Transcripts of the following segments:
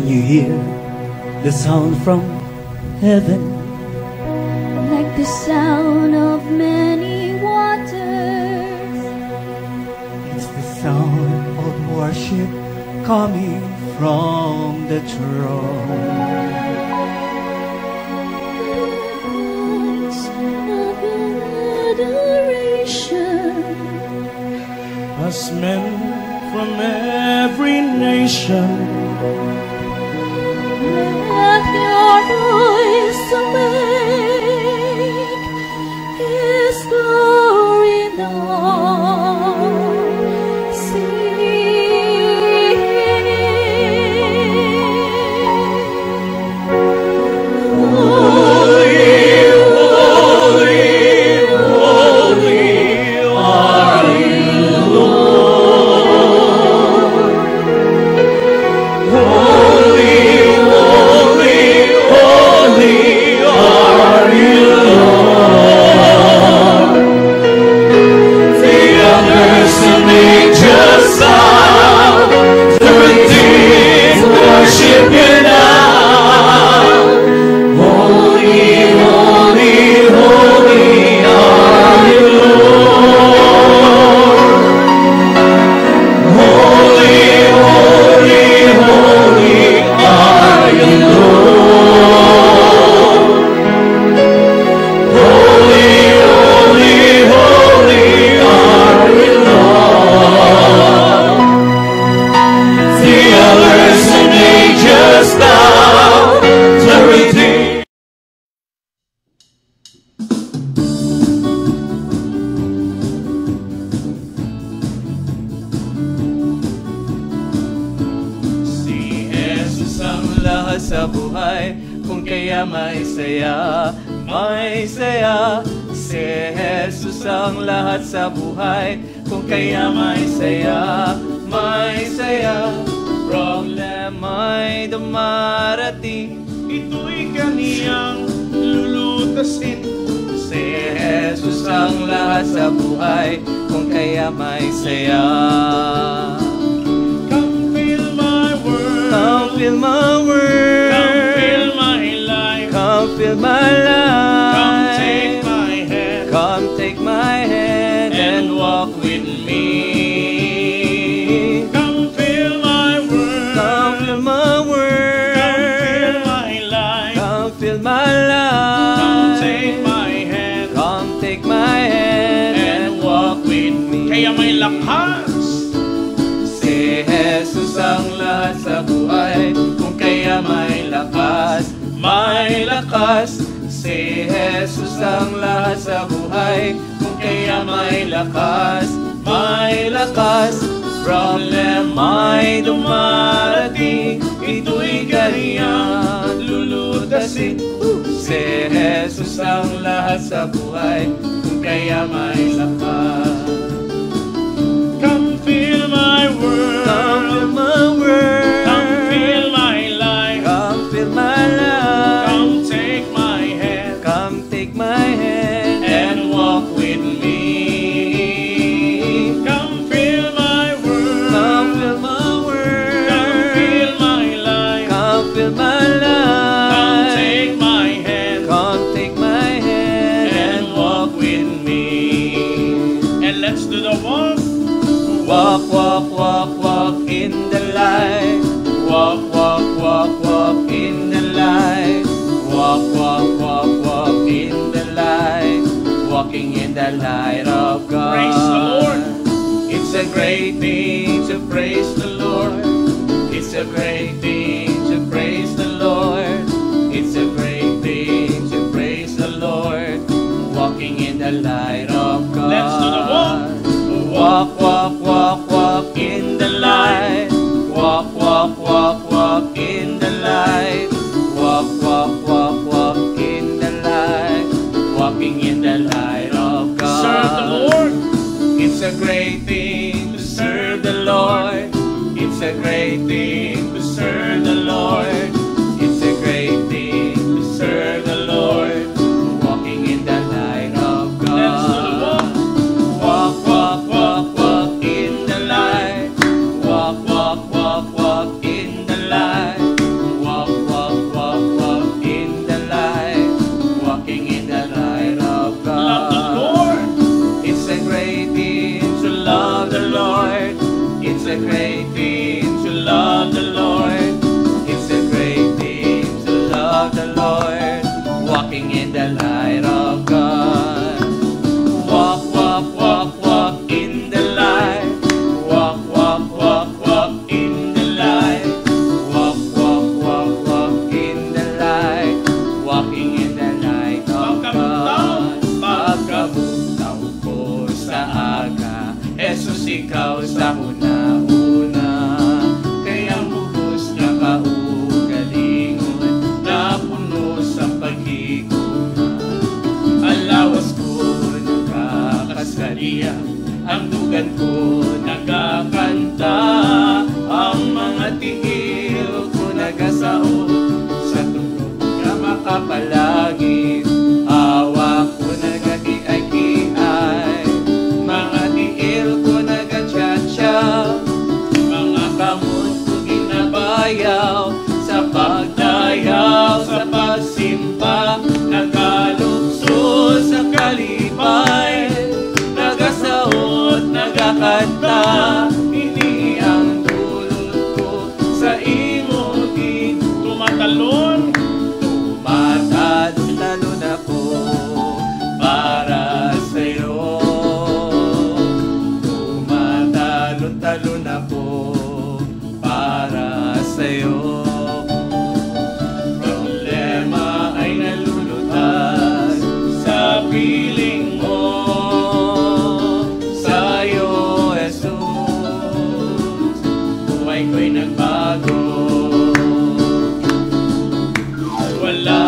you hear the sound from heaven? Like the sound of many waters. It's the sound of worship coming from the throne. As men from every nation, let your voice make His glory known. Sa buhay, kung kaya may saya, may saya. Si Jesus ang lahat sa buhay, kung kaya may saya, may saya. Problema'y dumarating, ito'y kaniyang lulutasin. Si Jesus ang lahat sa buhay, kung kaya may saya. Come fill my world, come fill my world. Fill my life. Come take my hand. Come take my hand and walk with me. Come fill my world. Come fill my world. Come fill my life. Come fill my life. Come take my hand. Come take my hand and walk with me. Kaya may lakas. Si Jesus ang lahat sa buhay. Kung kaya may lakas. May lakas, si Jesus ang lahat sa buhay. Kung kaya may lakas, may lakas. Problema'y dumarating, ito'y kanyang lulutasin. Si Jesus ang lahat sa buhay, kung kaya may lakas. Come fill my world, come fill my world. Come fill my life, come fill my life. Walk, walk, walk, walk in the light. Walk, walk, walk, walk in the light. Walk, walk, walk, walk in the light. Walking in the light of God. Praise the Lord. It's a great thing to praise the Lord. It's a great thing to praise the Lord. It's a great thing to praise the Lord. Walking in the light of God. Let's do the walk. Walk, walk, walk, walk in the light. Walk, walk, walk, walk in the light. Walk, walk, walk, walk in the light. Walking in the light of God. Serve the Lord. It's a great thing to serve the Lord. It's a great thing to serve the Lord. It's a great thing to serve the Lord. Walking in the light of God. Let's do the walk. Walk, walk, walk, walk in the light. Walk, walk, walk, walk in the light. a great thing to love the Lord. It's a great thing to love the Lord. Walking in the light of God. Walk, walk, walk, walk in the light. Walk, walk, walk, walk in the light. Walk, walk, walk, walk in the light. Walking in the light of God. Pagkabutaw ko sa aga, Jesus, ikaw sa una-una. Kayang buhos na kaugalingon, napuno sa pag-ikuman. Alawas ko nakakasaliya, ang dugan ko nagkakanta. Ang mga tiil ko nagasao, sa tulog na makapalagit. Hawak ko nagagiay-giay, mga tiil ko nagatsyatsa. Mga kamot ko ginabayaw, sa pagdayaw, sa pagsimpa. Nagalukso sa kalipay, nagasaot, nagakanta. Ini ang dulot ko sa imo din. Tumatalon, tumatalon ako para sa'yo. Tumatalon ako para sa'yo. Problema ay nalulutas sa piling mo. Sa'yo, Jesus, buhay ko'y nagbago. Wala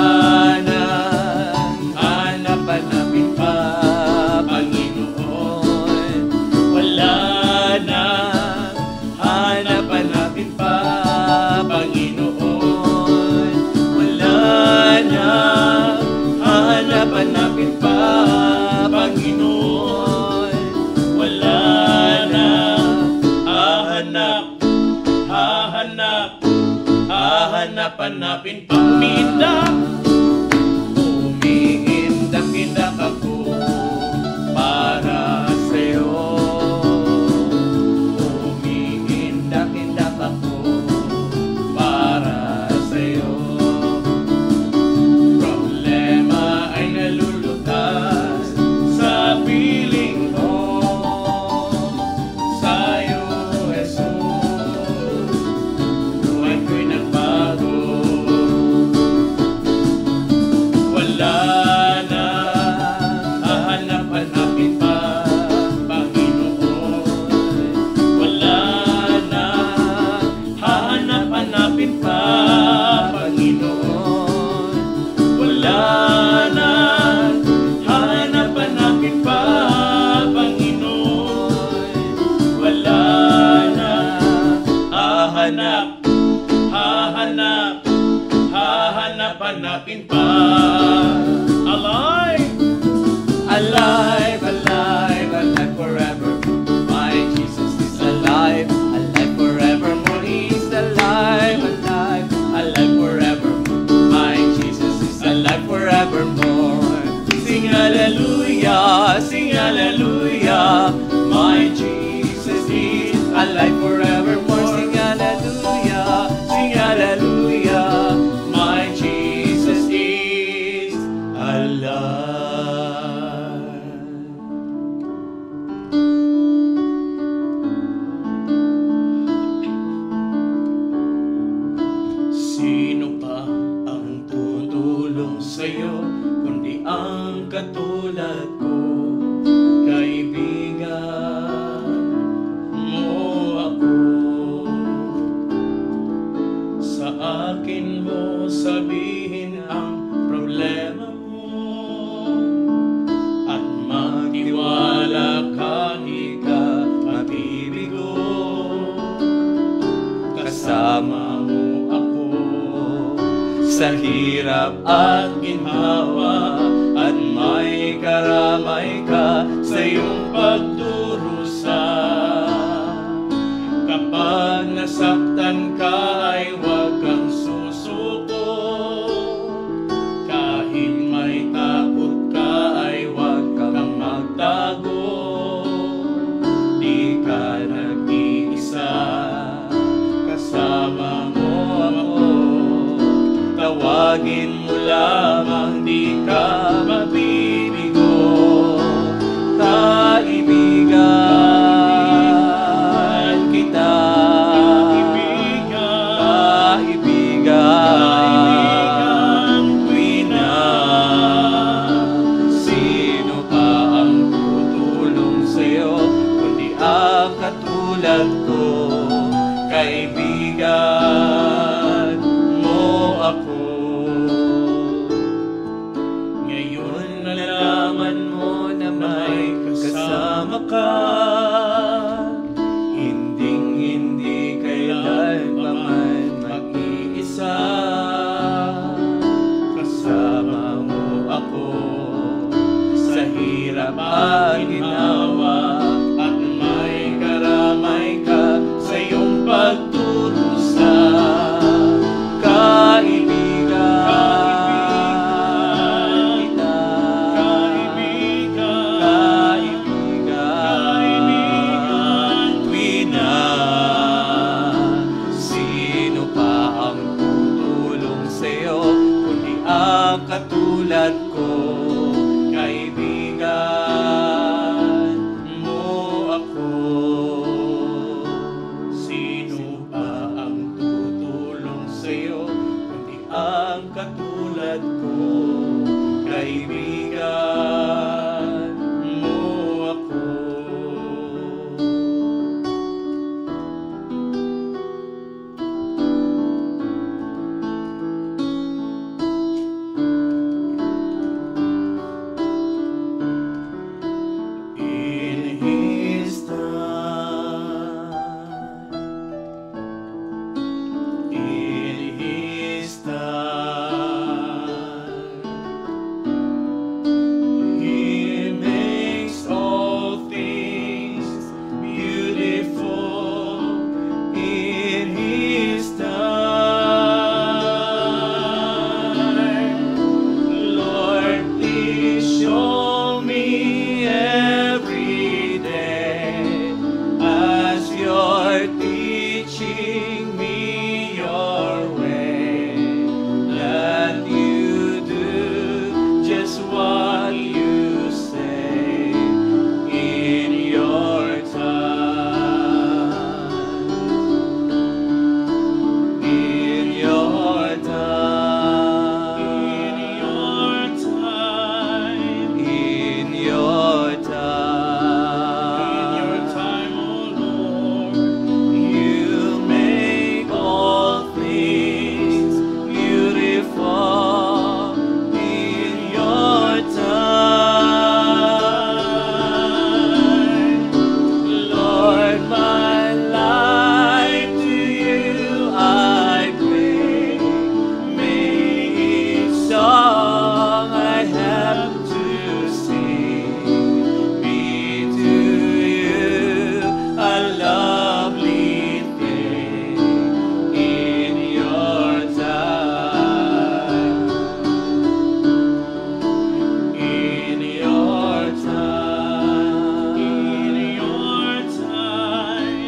na hanap-hanapin pa, Panginoon. Wala na hanap-hanapin pa, Panginoon. Wala na hanap-hanapin pa, Panginoon. Wala na hahanap-hanapin pa. Umiindak ako para sa'yo. Umiindak ako para sa'yo. Problema ay nalulutas sa piling mo. Sa'yo, Jesus, buhay ko'y nagbago. Wala na hahanap-hanapin pa, Panginoon. Wala na hahanap-hanapin pa, Panginoon. Wala na hahanap-hanapin pa, Panginoon. Wala na hahanap-hanapin pa. Alive! Alive, alive, alive forever. My Jesus is alive, alive forevermore. He's alive, alive, alive forever. My Jesus is alive forevermore. Sing hallelujah, sing hallelujah. My Jesus is alive forevermore. Sing hallelujah, sing hallelujah. My Jesus is alive. Sino pa ang tutulong sa'yo kundi ang katulad ko? Kaibigan mo ako. Sa akin mo sabihin ang problema mo, at magtiwala ka, di ka mabibigo. Kasama mo ako sa hirap at ginhawa, at may karamay ka sa iyong pagdurusa. Kapag nasaktan ka ay huwag kang susuko. Kahit may takot ka ay huwag kang magtago. Di ka nag-iisa. mag-isa. Kasama mo ako, tawagin mo lamang, di ka mabibigo. Kaibigan kita, kaibigan tuwi na. Sino pa ang tutulong sa'yo kundi ang katulad ko? Kaibigan mo ako. Ngayon nalaman mo na may kasama ka, hinding-hindi kailan pa man mag-iisa. Kasama mo ako sa hirap at ginawa, at may karamay ka sa iyong pagturusa. Kaibigan kita, kaibigan tuwi na. Sino pa ang tutulong sa'yo kundi ang katulad ko? Kaibigan mo ako. Sino pa ang tutulong sa'yo kundi ang katulad ko? Kaibigan mo ako. In His time, in His time, He makes all things beautiful. In His time, Lord, please show me every day as you're teaching me your way, that you do just what you say in your time. In your time. In your time. In your time. In your time, oh Lord. You make all things beautiful. In your time, Lord, my life to you I bring. May each song I have to sing be to you a lovely thing. In your time, in your time, in your time,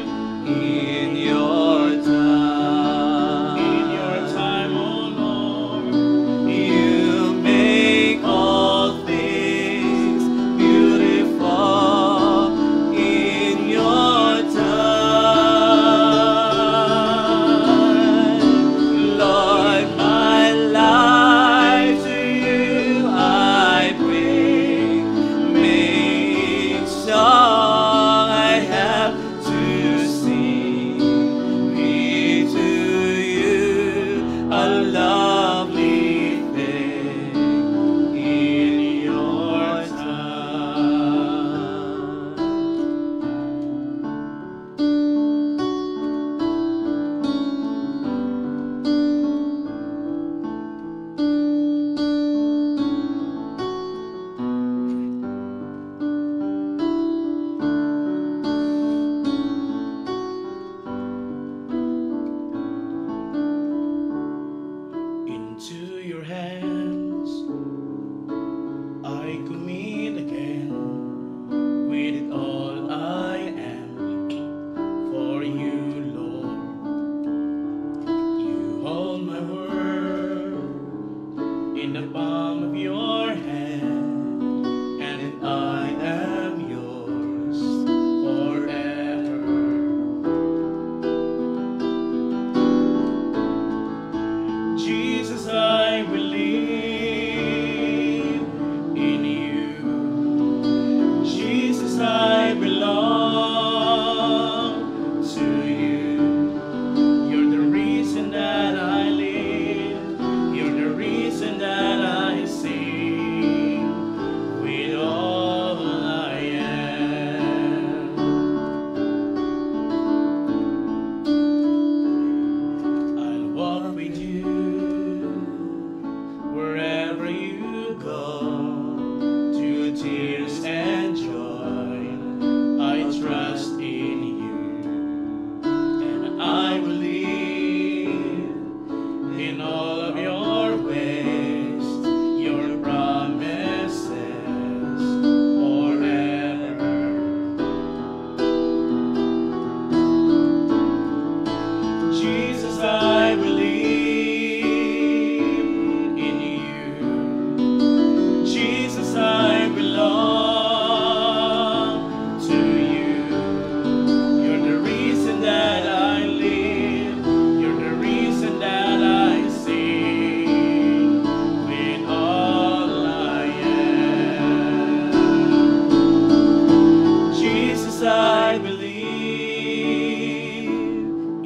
I believe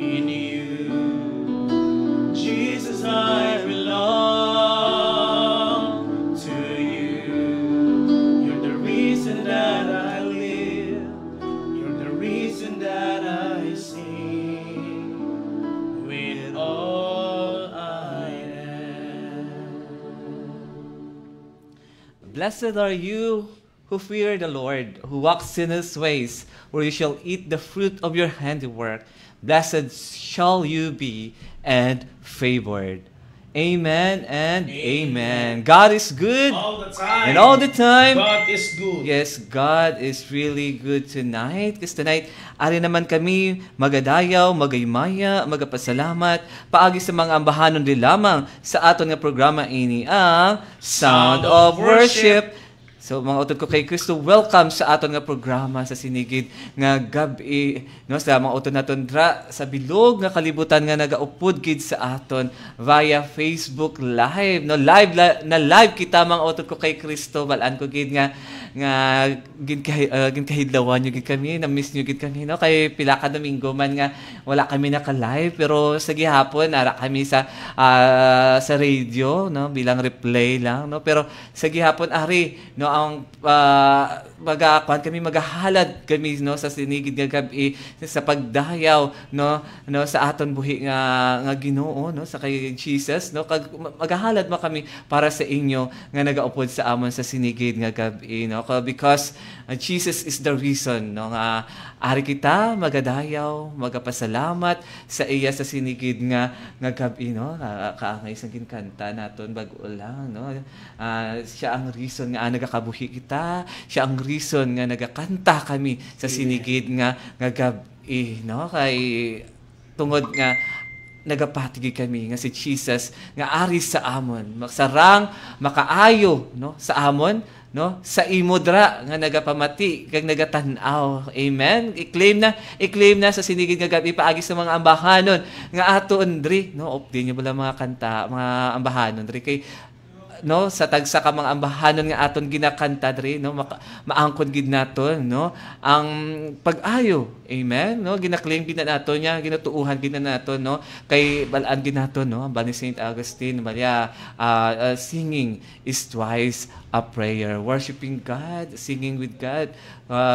in you. Jesus, I belong to you. You're the reason that I live. You're the reason that I sing with all I am. Blessed are you who fear the Lord, who walks in His ways, where you shall eat the fruit of your handiwork. Blessed shall you be and favored. Amen and amen. God is good. All the time. And all the time. God is good. Yes, God is really good tonight. Because tonight, ari naman kami magadayaw, magaymaya, magapasalamat, paagi sa mga ambahanon din lamang sa aton nga programa ini ang Sound of Worship. So mga utod ko kay Kristo, welcome sa aton nga programa sa sinigid nga gabi, no, sa mga utod naton dra sa bilog nga kalibutan nga nagaupod gid sa aton via Facebook Live, no, live kita mga utod ko kay Kristo, balaan ko gid nga gid kahidlawan nyo gid kami, na miss nyo gid kami, no, kay pila ka Domingo man nga wala kami naka-live, pero sa gihapon ara kami sa radio, no, bilang replay lang, no, pero sa gihapon ari, no, ang maghahalad kami, no, sa sinigid nga gabi sa pagdayaw, no sa aton buhi nga Ginoo, no, sa kay Jesus, no, kag maghahalad mo kami para sa inyo nga nagaupod sa amon sa sinigid nga gabi, no, because Jesus is the reason, no, nga ari kita magadayaw, magapasalamat sa iya sa sinigid nga gabi, no, kaangay sa kinkanta naton bag-o lang, no, siya ang reason nga nagakabuhi kita, siya ang reason nga nagakanta kami sa sinigid nga gabi, no, kay tungod nga nagapatigi kami nga si Jesus nga ari sa amon, magsarang makaayo, no, sa amon, no, sa imodra nga nagapamati kag nagatanaw. Amen. I-claim na sa sinigid nga gabi paagi sa mga ambahanon nga aton diri, no, opdi niyo bala mga kanta, mga ambahanon diri kay, no, sa tagsa ka mga ambahanon nga aton ginakanta diri, no, maangkon gid naton, no, ang pag-ayo. Amen, no, gina-claim gid naton nya, ginatuuhan gid naton, no, kay balaan gid naton, no, ang ni Saint Augustine Maria, singing is twice a prayer. Worshiping God, singing with God,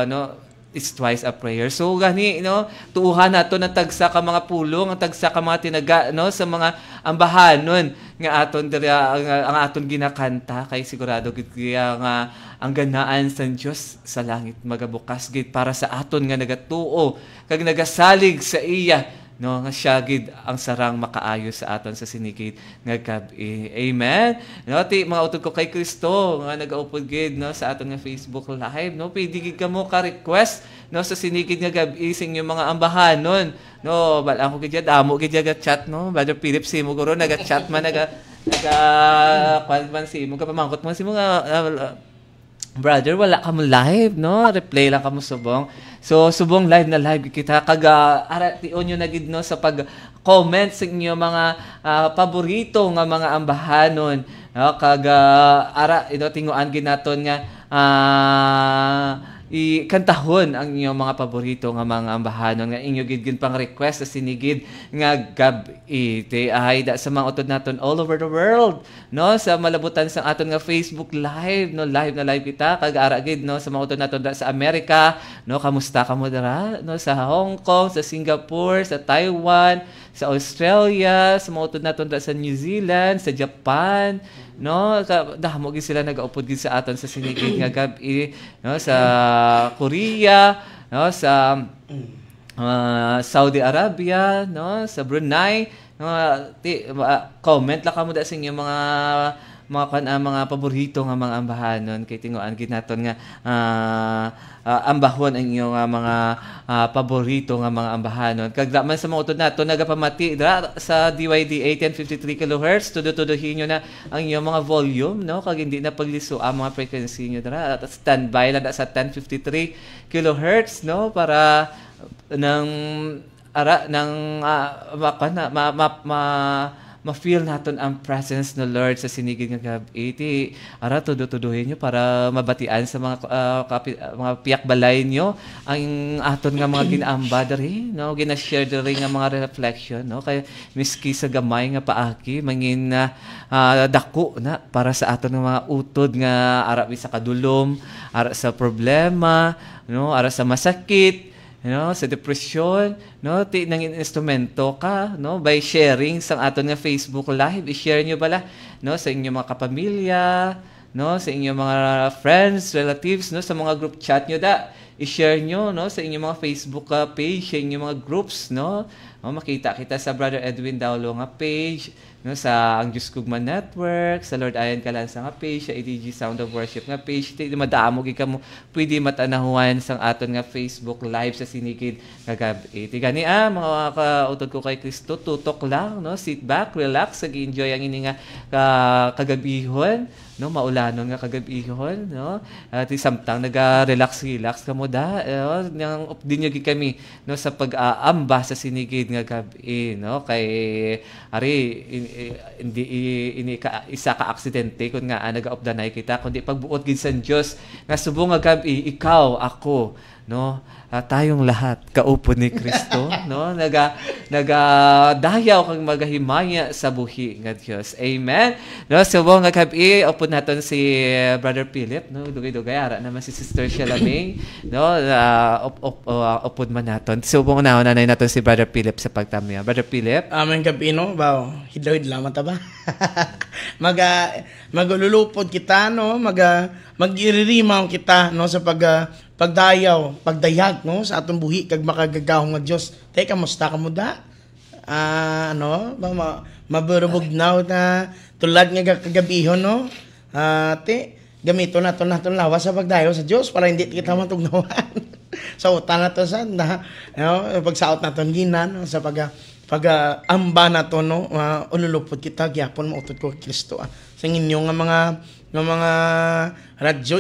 no, it's twice a prayer. So gani, no, tuuhan nato ng tagsa ka mga pulong, ang tagsa ka mga tinaga, no, sa mga ambahanon nga aton diri ang aton ginakanta, kay sigurado gid nga ang ganaan sa Dios sa langit magabukas gid para sa aton nga nagatuo kag nagasalig sa iya, no, nga siya gid ang sarang makaayo sa aton sa sinigid nga gabi. Amen. No, ti mga utod ko kay Kristo nga nagaupod gid, no, sa aton nga Facebook Live, no, pwede gid kamo ka request, no, sa sinigid nga gabi sa inyong mga ambahanon, no, balaan ko gid damo gid chat, no, Brother Philip si mo guro naga-chat man kwan si mo kapamangkot mo si mo nga brother, wala ka mo live, no, replay lang ka mo subong. So, subong live na live kita. Kag, aration nyo na gid, no, sa pag-comment sa inyo mga paborito nga mga ambahanon. No? Kag, tinguan gid naton nga, ikantahon ang inyong mga paborito nga mga ambahanon nga inyo gid pang request sa sinigid nga gabi. Ay da sa mga utod naton all over the world, no, sa malabutan sa aton nga Facebook Live, no, live kita kag ara gid, no, sa mga utod naton sa Amerika, no, kamusta ka mo dara, no, sa Hong Kong, sa Singapore, sa Taiwan, sa Australia, sa mga utod naton sa New Zealand, sa Japan, no, dahmo gid sila nagaupod gid sa aton sa sinigid nga gabi, no, sa Korea, no, sa Saudi Arabia, no, sa Brunei, no, comment lang kamo da sa inyo mga paborito nga mga ambahanon, kay tinguan gid naton nga ambahon ang inyong mga paborito nga mga ambahanon. Kag man sa mga utod nato nagapamati dra sa DYD 1053 kHz, tudo-tuduhin nyo na ang inyong mga volume, no, kag hindi na pagliso ang mga frequency nyo dra, at standby lang sa 1053 kHz, no, para ma-feel naton ang presence ng Lord sa sinigid nga gabi. Iti ara tuduhin nyo para mabatian sa mga mga piyakbalay nyo ang aton nga mga ginaamba diri, no, gina-share diri nga mga reflection, no, kay miski sa gamay nga paagi mangin dako na para sa aton nga mga utod nga ara sa kadulom, ara sa problema, no, ara sa masakit, sa depression, no, ti nang instrumento ka, no, by sharing sa aton nga Facebook live, i-share nyo bala, no, sa inyong mga kapamilya, no, sa inyong mga friends, relatives, no, sa mga group chat nyo i-share nyo, no, sa inyong mga Facebook page, sa inyong mga groups, no, makita kita sa Brother Edwin Daulo nga page, no, sa ang Diyos Kugma Network, sa Lord Ayan Kalansa nga page, sa EDG Sound of Worship nga page, madamo gika mo pwede matanahuan sa aton nga Facebook live sa sinigid nga gabi. Gani mga kautod ko kay Kristo, tutok lang, no, sit back, relax, ag-enjoy ang ini nga kagabihon, no, maulanon nga kagabihon, no, at samtang naga-relax kamo nang din nyo kami, no, sa pag-aamba sa sinigid nga gabi, no, kay ari hindi isa ka aksidente kun nga naga-opdanay kita kundi pagbuot gid sa Dios nga subong nga gabi ikaw ako, no, tayong lahat kaupod ni Kristo, no, nagadayaw kang magahimaya sa buhi nga Dios. Amen. No, subong nga gabi upod naton si Brother Philip, no, dugay-dugay ara naman si Sister Shalamay, no, upod man naton. Subong na naton si Brother Philip sa pagtamya. Brother Philip. Amen gabi, no, bawo. Hidlawid lamang ta ba? Magululupod kita, no, magiririmaw kita, no, sa pagdayag, no, sa atong buhi kag makagagahong nga Dios. Tay kamusta ka mo da? Maburubog na tulad nga kagabihon, no. Gamito naton lawas sa pagdayo sa Dios para hindi kita matugnawan. Sa utan naton pagsaot naton ginan, no, sa pag-amba naton, no, ululupod kita gyapon mautot ko Kristo. Sa inyo nga mga radyo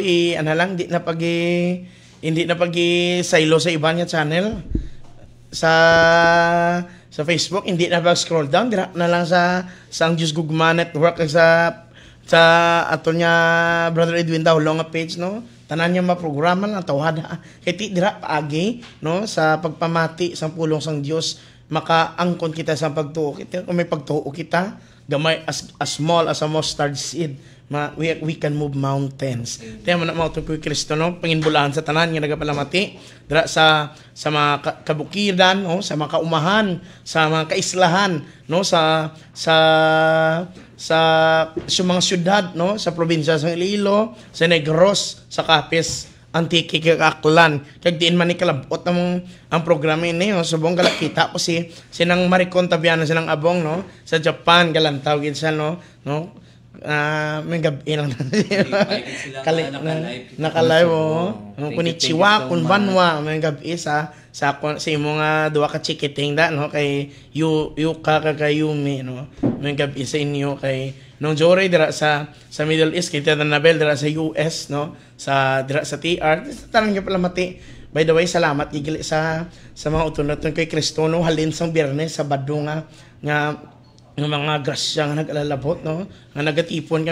hindi na pag-silo sa iba nga channel sa Facebook, hindi na pag-scroll down, dira na lang sa ang Diyos Gugma Network sa ato niya Brother Edwin Daulo nga page, no, tanan niya maprograma lang tawhada kay dira paagi, no, sa pagpamati sa pulong sang Dios makaangkon kita sa pagtuo kita. Kung may pagtuo kita gamay as small as a mustard seed, we can move mountains. Tiyan mo na mauto ko Kristo, no, panginbulahan sa tanan nga nagapalamati dira sa mga kabukiran, no, sa mga kaumahan, sa mga kaislahan, no, sa mga syudad, no, sa probinsya sa Iloilo, sa Negros, sa Capiz, Antique, Aklan, kag diin man ni kalabot ang programa ini, no, subong kalakita ko sinang Maricon Tabiano silang abong, no, sa Japan galantaw gid siya, no, may gabi lang nakalive konnichiwa konbanwa may gabi sa imo nga duwa ka chikiting no, kay Yuka Kakayumi, no, may gabi sa inyo kay nung Jory dira sa Middle East, kay Tita Nabel dira sa US, no, dira sa TR tanang nga pala mati. By the way, salamat gigili sa mga utunaton kay Kristo, no, halin sang Biyernes sa Sabado nga mga grasya nga nag-alalabot, no, nga nagatipon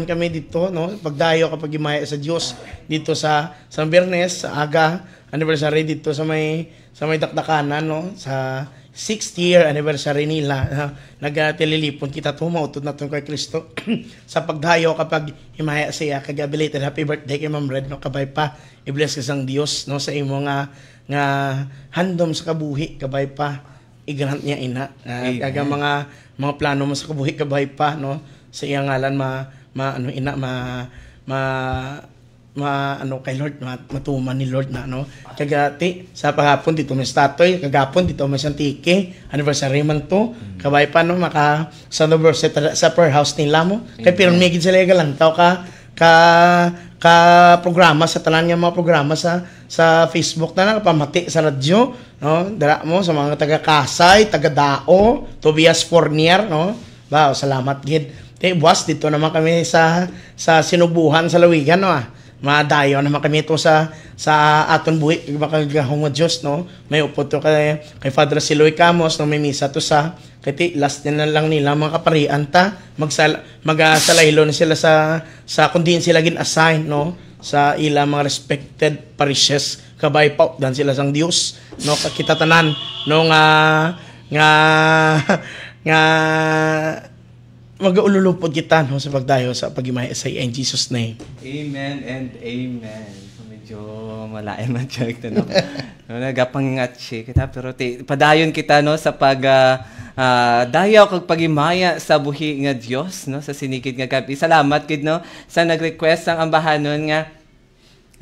kami dito, no, pagdayo kapag himaya sa Dios dito sa Biyernes sa aga anniversary dito sa may dakdakanan, no, sa 6th year anniversary nila. Nagatililipon kita tumautod naton kay Kristo sa pagdayo kapag himaya siya. Kag belated happy birthday kay Ma'am Red, no, kabay pa i-bless ka sang Dios, no, sa imo nga handom sa kabuhi, kabay pa i-grant niya ina. Kaga mga plano mo sa kabuhi, kabay pa, no, sa iyang ngalan kay Lord, matuman ni Lord na, no. Kagati sa paghapon dito may statoy, kagapon dito may santike, anniversary man to, kabay pa, no, maka sa anniversary sa per house nila mo. Kay pero may gid sila galantaw ka programa sa tanan nga mga programa sa Facebook na pamati sa radyo, no, dara mo sa mga taga Kasay, taga Dao, Tobias Fournier, no. Salamat gid. Buwas dito naman kami sa Sinubuhan sa Lawigan, no, madayo naman kami ito sa aton buhi makagahong nga Dios no. May upod to kay Father Siloy Camos no, may misa to sa kay last na lang nila mga kaparian ta magasalaylo na sila sa kundi sila gin-assign no sa ilang mga respected parishes kabay pa dan sila sang Dios no kita tanan no nga mag-ululupod kita no, sa pagdayo sa pagimay sa in Jesus name. Amen and amen. So, medyo malayan man siya ito, no? Nagapangingat siya kita, pero padayon kita no, sa dayaw kag pagimaya sa buhi nga Dios no, sa sinikid nga gabi. Salamat kid no, sa nag-request ang ambahanon nga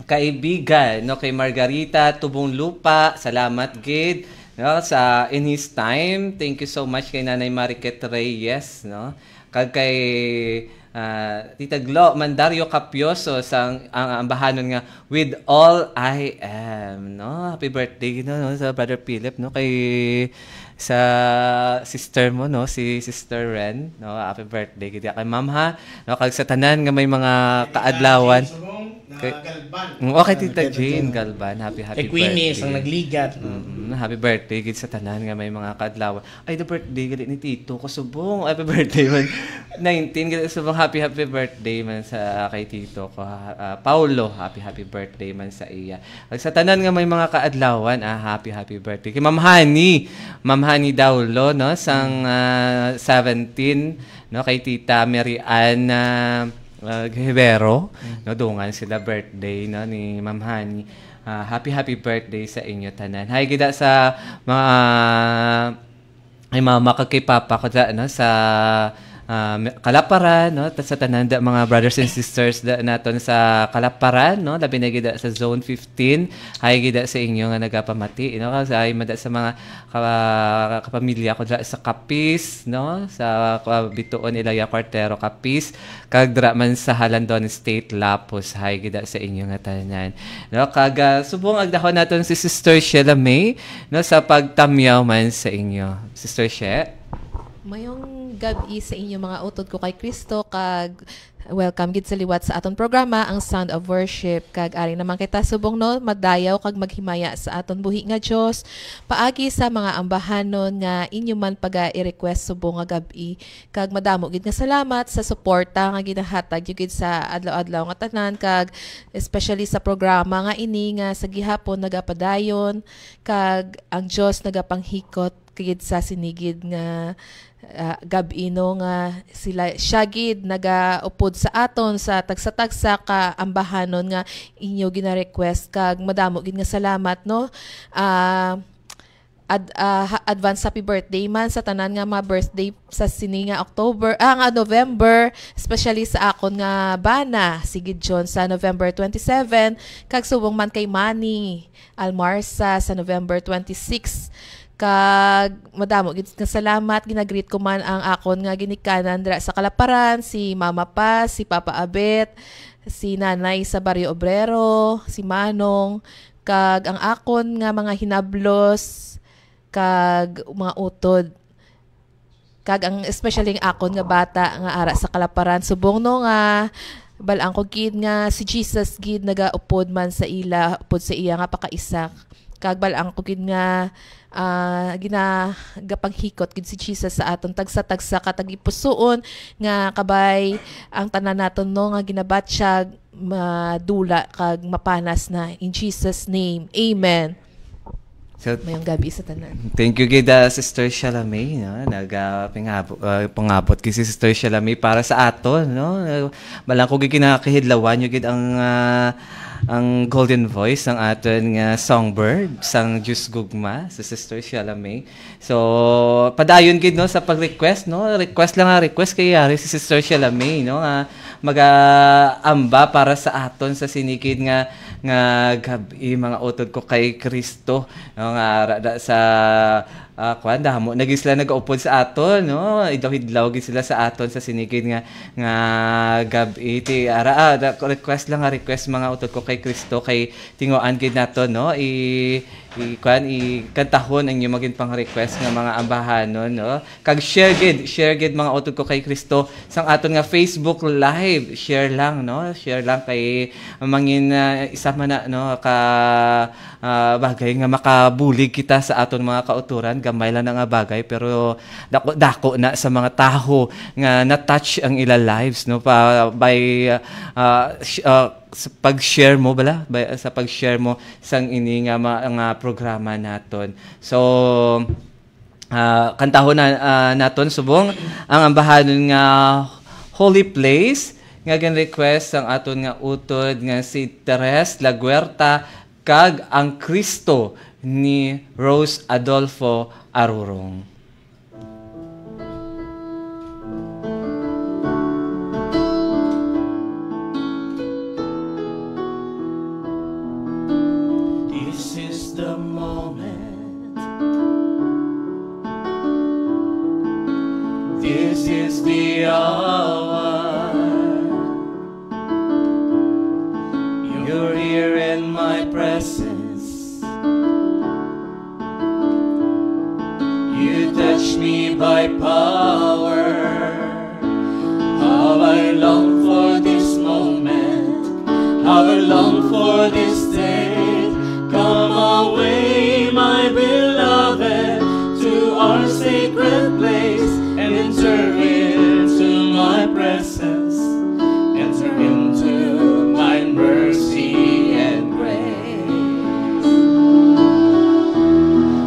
kaibigan no, kay Margarita Tubong Lupa. Salamat kid no, sa in his time. Thank you so much kay Nanay Mariket Reyes no. Kag kay Tita Glo Mandario Capioso sang ang ambahanon nga with all I am no. Happy birthday no, sa Brother Philip no, kay sa sister mo no, si Sister Ren no. Happy birthday kay Ma'am ha no, kag sa tanan nga may mga kaadlawan okay Tita Jane Galban. Happy Queenie birthday. ang nagligat. Happy birthday gid sa tanan nga may mga kaadlawan. Ay the birthday gid ni Tito Kasubong. Happy birthday man. 19 gid subong happy birthday man sa kay Tito ko Paulo. Happy birthday man sa iya. Sa tanan nga may mga kaadlawan, happy birthday. Kay Ma'am Hani Daulo no sang 17 no, kay Tita Mary Ann Guevero no, dungan sila birthday no ni Ma'am Hani. Happy birthday sa inyo tanan. Hay gida sa mga ay mama kay papa ko no, sa Kalaparan no, sa tanan da mga brothers and sisters da naton sa Kalaparan no, labi na gida sa zone 15. Hay gida sa inyo nga nagapamati no, kasi ay mada sa mga kapamilya ko sa Capiz no, sa Bituon Ilaya Cuartero Capiz kag dra man sa Halandon State Lapos. Hay gida sa inyo nga tanan no, kag subong agdahon naton si Sister Sheila May no, sa pagtamyaw man sa inyo. Sister She, mayong gabi sa inyo mga utod ko kay Kristo kag welcome gid sa liwat sa aton programa ang Sound of Worship kag ari naman kita subong no madayaw kag maghimaya sa aton buhi nga Dios paagi sa mga ambahanon nga inyo man paga-i-request subong nga gabi kag madamo gid nga salamat sa suporta nga ginahatag gid sa adlaw-adlaw nga tanan kag especially sa programa nga ini nga sa gihapon nagapadayon kag ang Dios nagapanghikot gid sa sinigid nga gabino nga sila syagid nagaupod sa aton sa tagsa-tagsa ka ambahanon nga inyo gina-request kag madamo gid nga salamat no. Advance happy birthday man sa tanan nga mga birthday sa sini nga November, especially sa akon nga bana sigid John sa November 27 kag subong man kay Manny Almarsa sa November 26 kag madamo gid nga salamat ginagreet ko man ang akon nga ginikanan dra sa Kalaparan, si Mama Pa, si Papa Abet, si Nanay sa Barrio Obrero, si Manong kag ang akon nga mga hinablos kag mga utod kag ang especially ang akon nga bata nga ara sa Kalaparan subong no nga balang ko gid nga si Jesus gid nagaupod man sa ila upod sa iya nga pakaisak kag balang ko gid nga ginapanghikot gid si Jesus sa aton tagsa-tagsa katagipusoon nga kabay ang tanan naton no nga ginabatsyag madula kag mapanas na in Jesus name. Amen. So, mayong gabi sa tanan. Thank you gid Sister Shalamay no, pangabot kay si Sister Shalamay para sa aton no. Balang ko gid kinakahidlawan yo gid ang golden voice ng aton nga songbird sang Diyos Gugma sa Sister Shalamay. So padayon gid no sa pag-request no, request kay si Sister Shalamay no nga mag-amba para sa aton sa sinikid nga gabi mga utod ko kay Kristo no, nga sa kwan damo naging sila nagaupod sa aton no idlaw-idlaw gid sila sa aton sa sinigid nga gabi ti ara request mga utod ko kay Kristo kay tinguan gid naton no ikantahon ang inyong maging pang-request nga mga ambahanon no kag share gid mga utod ko kay Kristo sang aton nga Facebook live share lang kay mangin isa man na no ka bagay nga makabulig kita sa aton mga kauturan gamay lang nga bagay pero dako na sa mga taho nga na-touch ang ila lives no by sa pag-share mo sa pag-share mo sang ini nga programa naton. So kantahon na naton subong ang ambahanon nga Holy Place nga request ang aton nga utod nga si Teres Laguerta kag ang Kristo ni Rose Adolfo Arurong. This is the moment. This is the hour. You're here in my presence. You touch me by power. How I long for this moment. How I long for this day. Come away, my beloved, to our sacred place. Enter into my presence. Enter into my mercy and grace.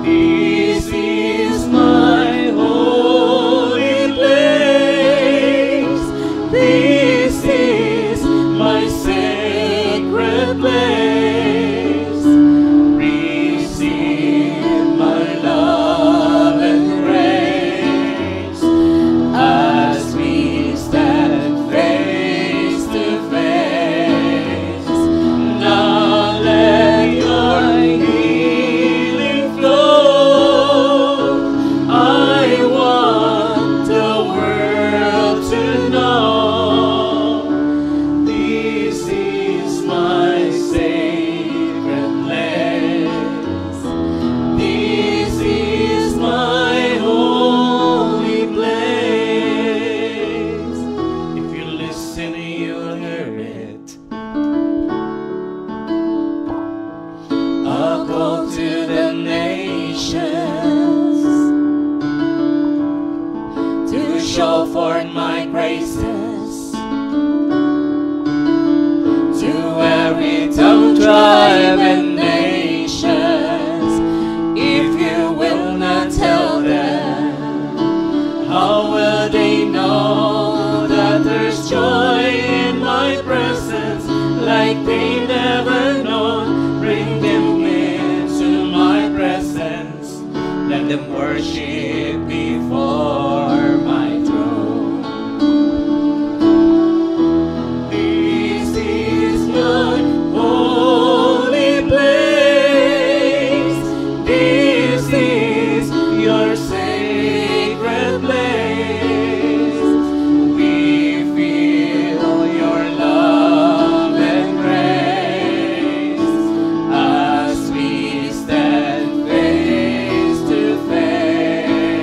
This is my holy place. This is my sacred place. Receive my love and grace as we stand face to face. Now let your healing flow. I want the world to know this is my sacred place. This is my holy place. If you listen, you'll hear it. I'll go to the nations to show forth my praises to every tongue, tribe, and nations. If you will not tell them, how will they know that there's joy in my presence like they never known? Bring them into my presence. Let them worship before my throne. This is my holy place. This is your sacred place. We feel your love and grace as we stand face to face.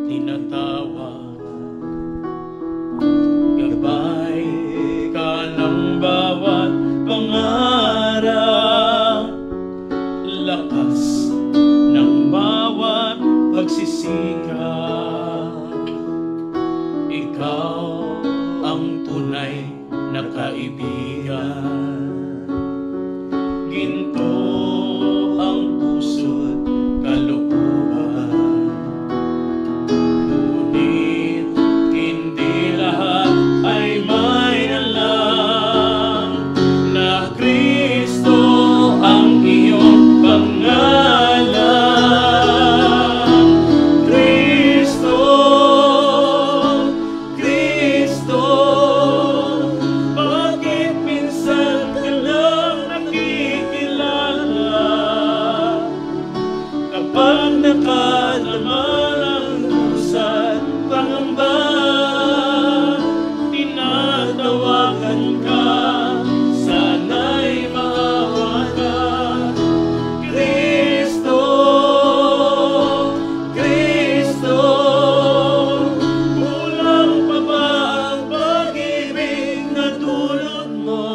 tinatawag. Gabay ka ng bawat pangarap, lakas ng bawat pagsisikap. Ikaw ang tunay na kaibigan. Ginto ang puso't kalooban. Ngunit hindi lahat ay may alam na Kristo ang iyong pangalan. Kristo, Kristo, bakit minsan ka lang nakikilala? Kapag nakalaman ang kusat pangamba, tinatawagan ka, sana'y maawa ka. Kristo, Kristo, kulang pa ba ang pag-ibig na dulot mo?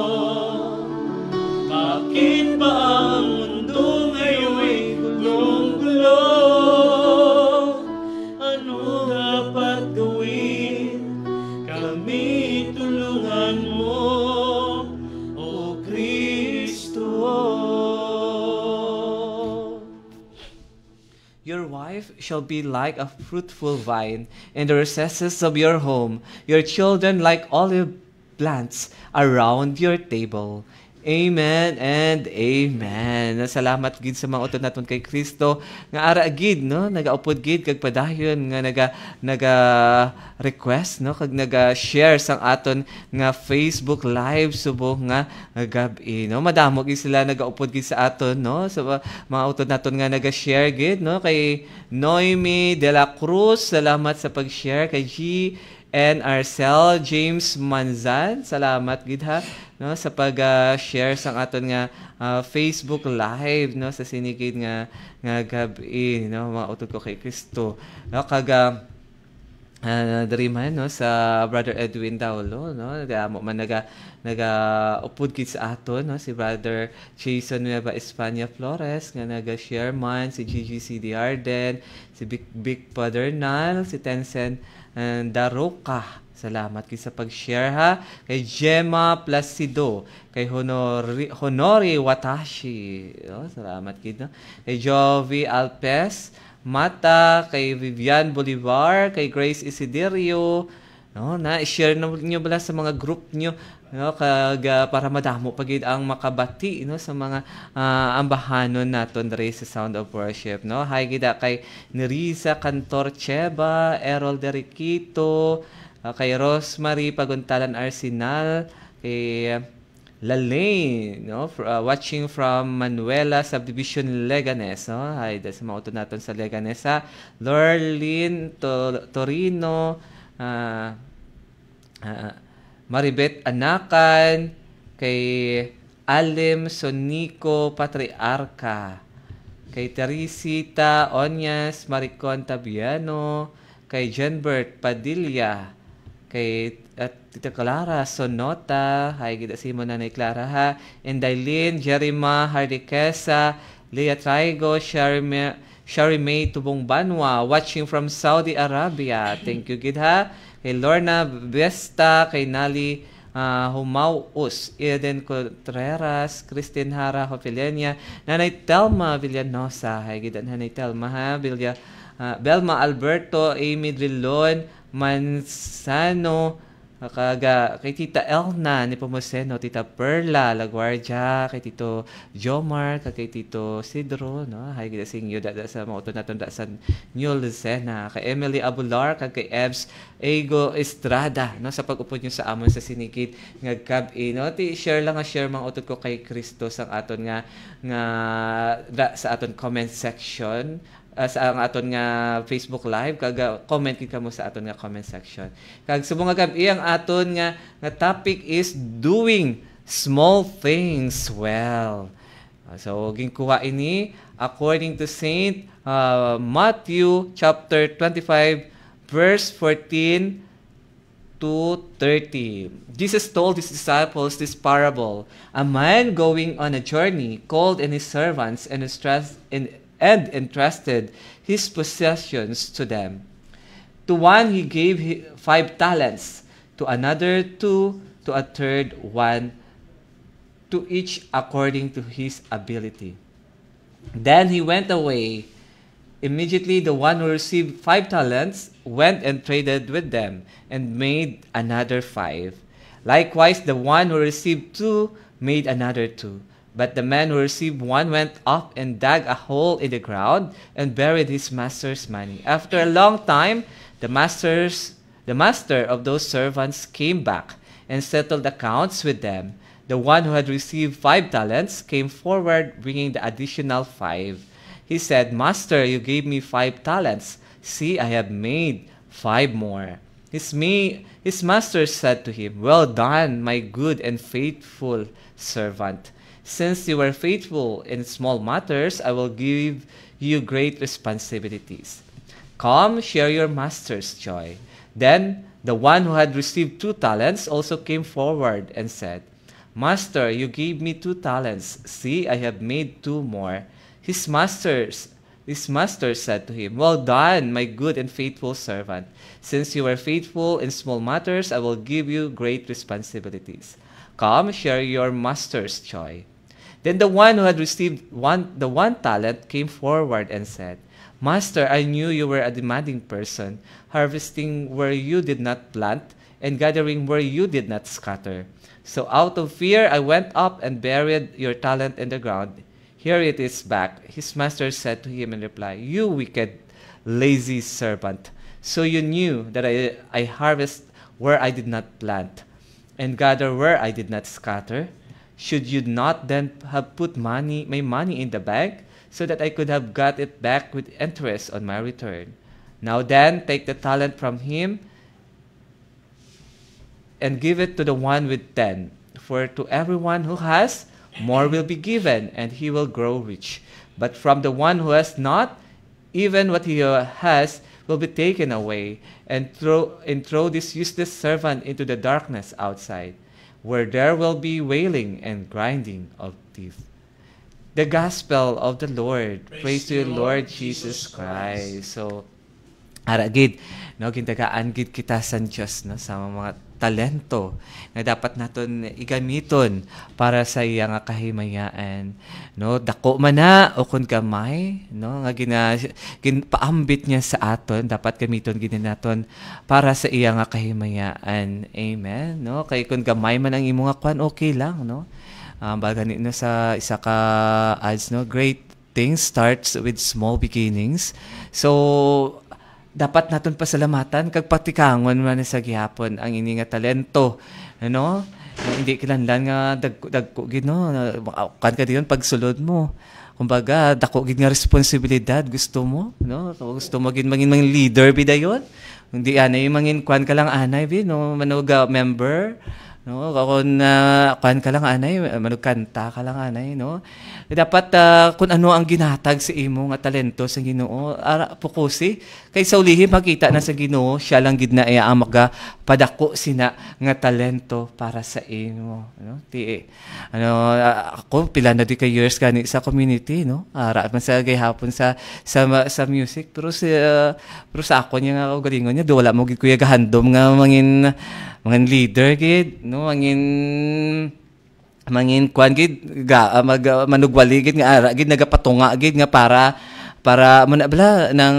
Bakit ba ang mundo ngayon'y gulong-gulo? Ano dapat gawin? Kami tulungan mo, O Kristo. Your wife shall be like a fruitful vine in the recesses of your home, your children like olive plants around your table. Amen and amen. Salamat gid sa mga utod naton kay Kristo nga ara gid no nagaupod gid kag padayon nga naga request no kag naga-share sang aton nga Facebook live subong nga gabi no. Madamo gid sila nagaupod gid sa aton no sa mga utod naton nga naga-share gid no kay Noemi de la Cruz, salamat sa pag-share kay G and Arcel James Manzan, salamat gid ha no sa pag-share sang aton nga Facebook live no sa sinigid nga gabi no mga utod ko kay Kristo no kag diri man no sa Brother Edwin Daulo no mo man naga upod gid sa aton no si Brother Jason Nueva Espana Flores nga naga-share man, si GGC Arden, si Big Padernal, si Tencent Daroka. Salamat gid sa pag-share ha. Kay Gemma Placido, kay Honori Watashi. Oh, salamat gid no. Kay Jovi Alpes Mata, kay Vivian Bolivar, kay Grace Isiderio. No, na-share niyo bala sa mga group niyo no kag para madamo pagid ang makabati no sa mga ambahanon naton diri sa Sound of Worship no. Hi gid kay Nerisa Cantor Cheba, Errol Deriquito, kay Rosemary Paguntalan Arsenal, kay Lalaine no watching from Manuela Subdivision Leganes no. Hi sa mga utod naton sa Leganes ha. Lorlin Torino, Maribet Anakan, kay Alim Sonico Patriarca, kay Teresita Onyas Maricon Tabiano, kay Jenbert Padilla, kay Tita Clara Sonota, hi gid si mo Nanay Clara ha, Indaylin Jerima Hardiquesa, Leah Traigo, Shari May Tubong Banwa, watching from Saudi Arabia. Thank you gid ha. Kay Lorna Vesta, kay Nali Humaus, Eden Contreras, Christine Hara Hopilenia, Nanay Telma Villanosa, hay gid Nanay Telma ha, Belma Alberto, Amy Drilon Mansano, kay Tita Elna ni Pomoseno, Tita Perla Laguardia, kay Tito Jomar, kay Tito Sidro no. Hay gid sing yu sa mga utod naton sa New Lucena, kay Emily Abular, kay Ebs Ego Estrada no sa pag-upod niyo sa amon sa sinigid nga gabi no. Ti share lang share mga utod ko kay Kristo sang aton nga sa aton comment section. Sa ang aton nga Facebook live kag comment gid kamo sa aton nga comment section. Kag subong nga gabi ang aton nga topic is doing small things well. So ginkuha ini according to Saint Matthew chapter 25 verse 14 to 30. Jesus told his disciples this parable. A man going on a journey called in his servants and entrusted his possessions to them. To one he gave 5 talents, to another 2, to a third 1, to each according to his ability. Then he went away. Immediately the one who received 5 talents went and traded with them and made another 5. Likewise, the one who received 2 made another 2. But the man who received 1 went off and dug a hole in the ground and buried his master's money. After a long time, the master of those servants came back and settled accounts with them. The one who had received 5 talents came forward, bringing the additional 5. He said, Master, you gave me 5 talents. See, I have made 5 more. His master said to him, Well done, my good and faithful servant. Since you were faithful in small matters, I will give you great responsibilities. Come, share your master's joy. Then the one who had received 2 talents also came forward and said, Master, you gave me 2 talents. See, I have made 2 more. His master said to him, Well done, my good and faithful servant. Since you were faithful in small matters, I will give you great responsibilities. Come, share your master's joy. Then the one who had received the 1 talent came forward and said, Master, I knew you were a demanding person, harvesting where you did not plant and gathering where you did not scatter. So out of fear I went up and buried your talent in the ground. Here it is back. His master said to him in reply, You wicked, lazy servant. So you knew that I harvest where I did not plant and gather where I did not scatter. Should you not then have put my money in the bank, so that I could have got it back with interest on my return? Now then, take the talent from him and give it to the one with 10. For to everyone who has, more will be given, and he will grow rich. But from the one who has not, even what he has will be taken away. And throw this useless servant into the darkness outside, where there will be wailing and grinding of teeth. The Gospel of the Lord. Praise to you, Lord Jesus Christ. So, aragid, no, gintagaan gid kita sa Diyos, no, sa mga talento na dapat naton igamiton para sa iya nga kahimayaan, no, dako man na o kun gamay, no, nga ginpaambit niya sa aton, dapat gamiton gid naton para sa iya nga kahimayaan. Amen, no, kay kun gamay man ang imo nga kwan, okay lang, no. Baga no, sa isa ka ads, no, great things starts with small beginnings. So dapat naton pasalamatan kag patikangon man sa gihapon ang ini nga talento, ano, hindi kinahanglan nga dagko gid, no, kan ka diyon pagsulod mo, kumbaga dako gid nga responsibilidad gusto mo, no, gusto mo gid mangin leader bidayon, hindi anay mangin kwan ka lang anay bi, no, manuga member, no, kung kwan ka lang anay, manugkanta ka lang anay, no. Dapat kung ano ang ginatag sa imo nga talento sa Ginoo, pukusi kay sa ulihi makita na sa Ginoo siya lang gid na iya ang padako sina nga talento para sa imo, no. Ako pila na di kay years gani sa community, no. Ara man sa gayhapon sa music, pero sa ako niya nga galingon niya wala mo gid kuya gahandom nga mangin leader gid, no, mangin kwan gid manugwali gid nga ara gid nagapatunga gid nga para manabla nang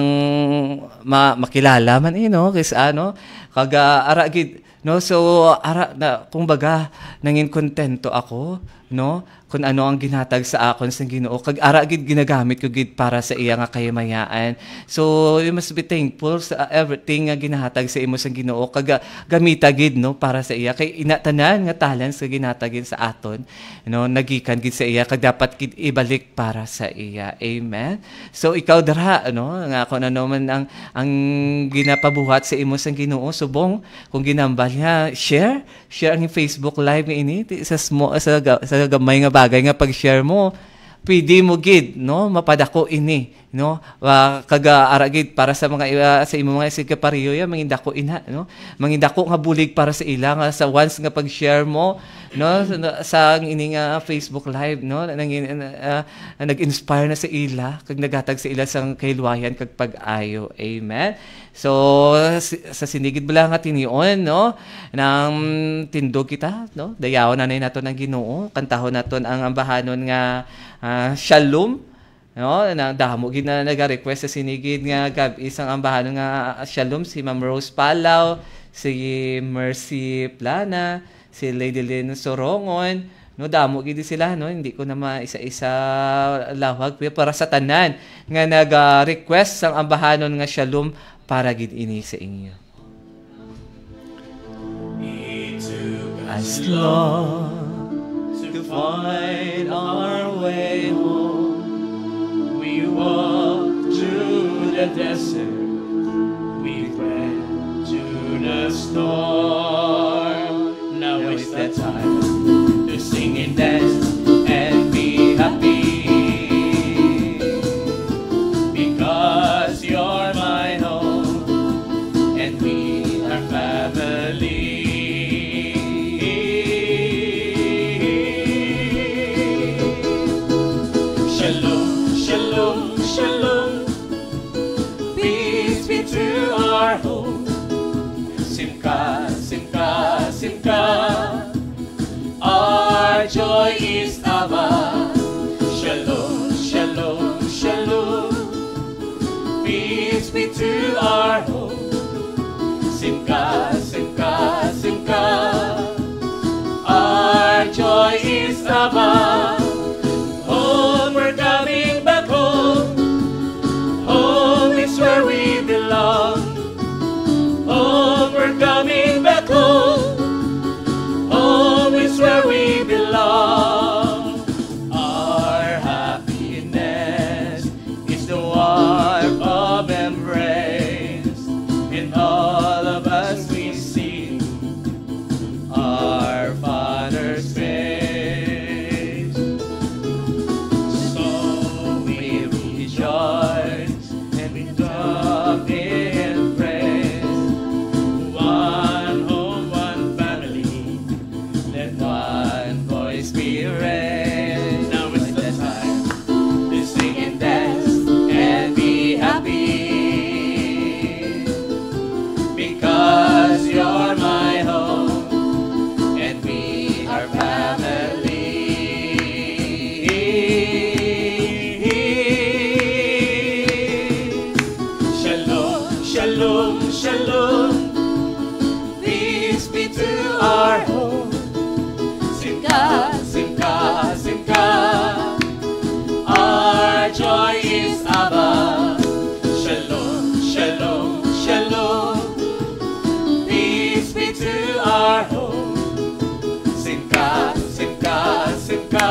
makilala man no, kasi ano kaga ara gid, no. So ara na kumbaga nangin kontento ako, no, kung ano ang ginhatag sa akon sa Ginoo, kag ara gid ginagamit ko gid para sa iya nga kahimayaan. So you must be thankful sa everything nga ginahatag sa imo sa Ginoo, kag gamita gid, no, para sa iya, kay inatanan nga talents nga ginhatagin sa aton, no, nagikan gid sa iya, kag dapat gid ibalik para sa iya. Amen. So ikaw dara, no, nga kung ano man ang ginapabuhat sa imo sa Ginoo, subong kung ginambal nga share ang Facebook live ini sa gamay nga bagay nga pag-share mo, pwede mo gid no mapadako ini no kaga-aragid para sa mga sa imong mga sigapariyo ya mangindako ina no mangindako nga bulig para sa ila nga sa once nga pag-share mo no sa ini nga Facebook live no nag-inspire na sa ila kag nagatag sa ila sang kahilwayan kag pag-ayo. Amen. So sa sinigid bala nga tinion no nang tindog kita no dayaw na naton ang Ginoo kantahon naton ang ambahanon nga Shalom no na damo gid na naga-request sa sinigid nga gabi isang ambahanon nga Shalom si Ma'am Rose Palaw, si Mercy Plana, si Lady Lynn Sorongon no damo gid sila no hindi ko na maisa-isa lawag para sa tanan nga naga-request sang ambahanon nga Shalom para gid ini sa inyo. As long to find our way home, we walk through the desert, we went to the storm. Now is the time to sing and dance and be happy, because you're my home and we are family. Shalom, shalom, shalom, peace be to our home. Simka, simka, simka, our joy is Abba. Shalom, shalom, shalom, peace be to our home. Simka, simka, simka, our joy is Abba. Home, we're coming back home. Home is where we belong. Home, we're coming back home. Home is where we belong. Our happiness is the warmth of embrace. In all of us we see our Father's face. So we rejoice and we jump in praise. One home, one family, let one voice be raised. Now is the time to sing and dance and be happy, because you're my home and we are family. Shalom, shalom, shalom, peace be to our home. Simka, simka, simka, our joy is Abba. Shalom, shalom, shalom, peace be to our home. Simka, simka, simka,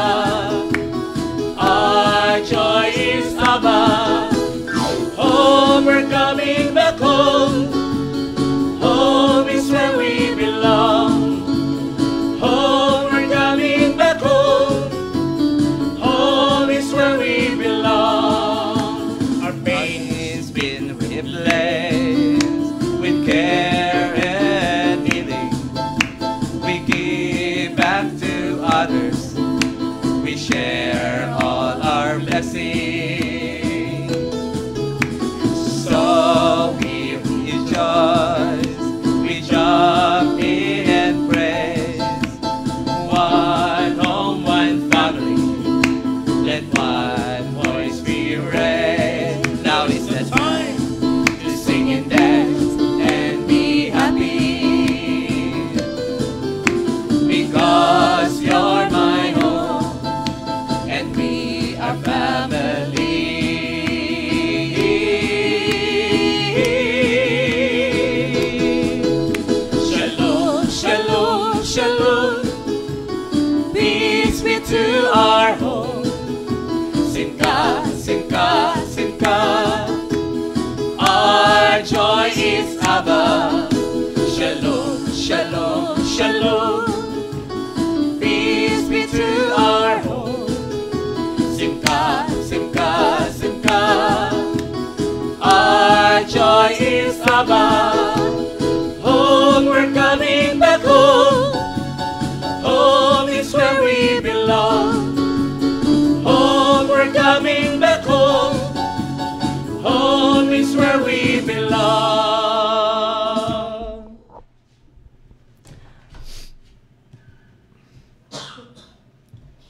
our joy is Abba. Home, we're coming back home. Home is where we belong. Home, we're coming back home. Home is where we belong. Our pain has been replaced with care and healing. We give back to others. We share all our blessings. So we laban. Home, we're coming back home. Home is where we belong. Home, we're coming back home. Home is where we belong.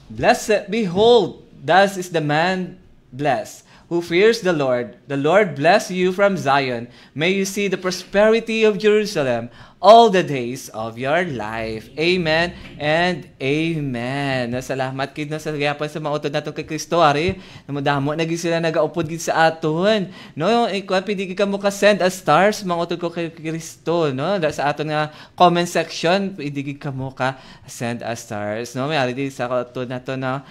Blessed, behold, thus is the man blessed who fears the Lord. The Lord bless you from Zion. May you see the prosperity of Jerusalem all the days of your life. Amen and amen. Salamat kid na sa gayapan sa mga utod natin kay Kristo, ari. Namadamo na gid sila nagaupod gid sa aton. No, ikaw pidi ka mo ka send as stars mga utod ko kay Kristo, no? Sa aton nga comment section, pidi ka mo ka send as stars, no? May ari di sa utod nato na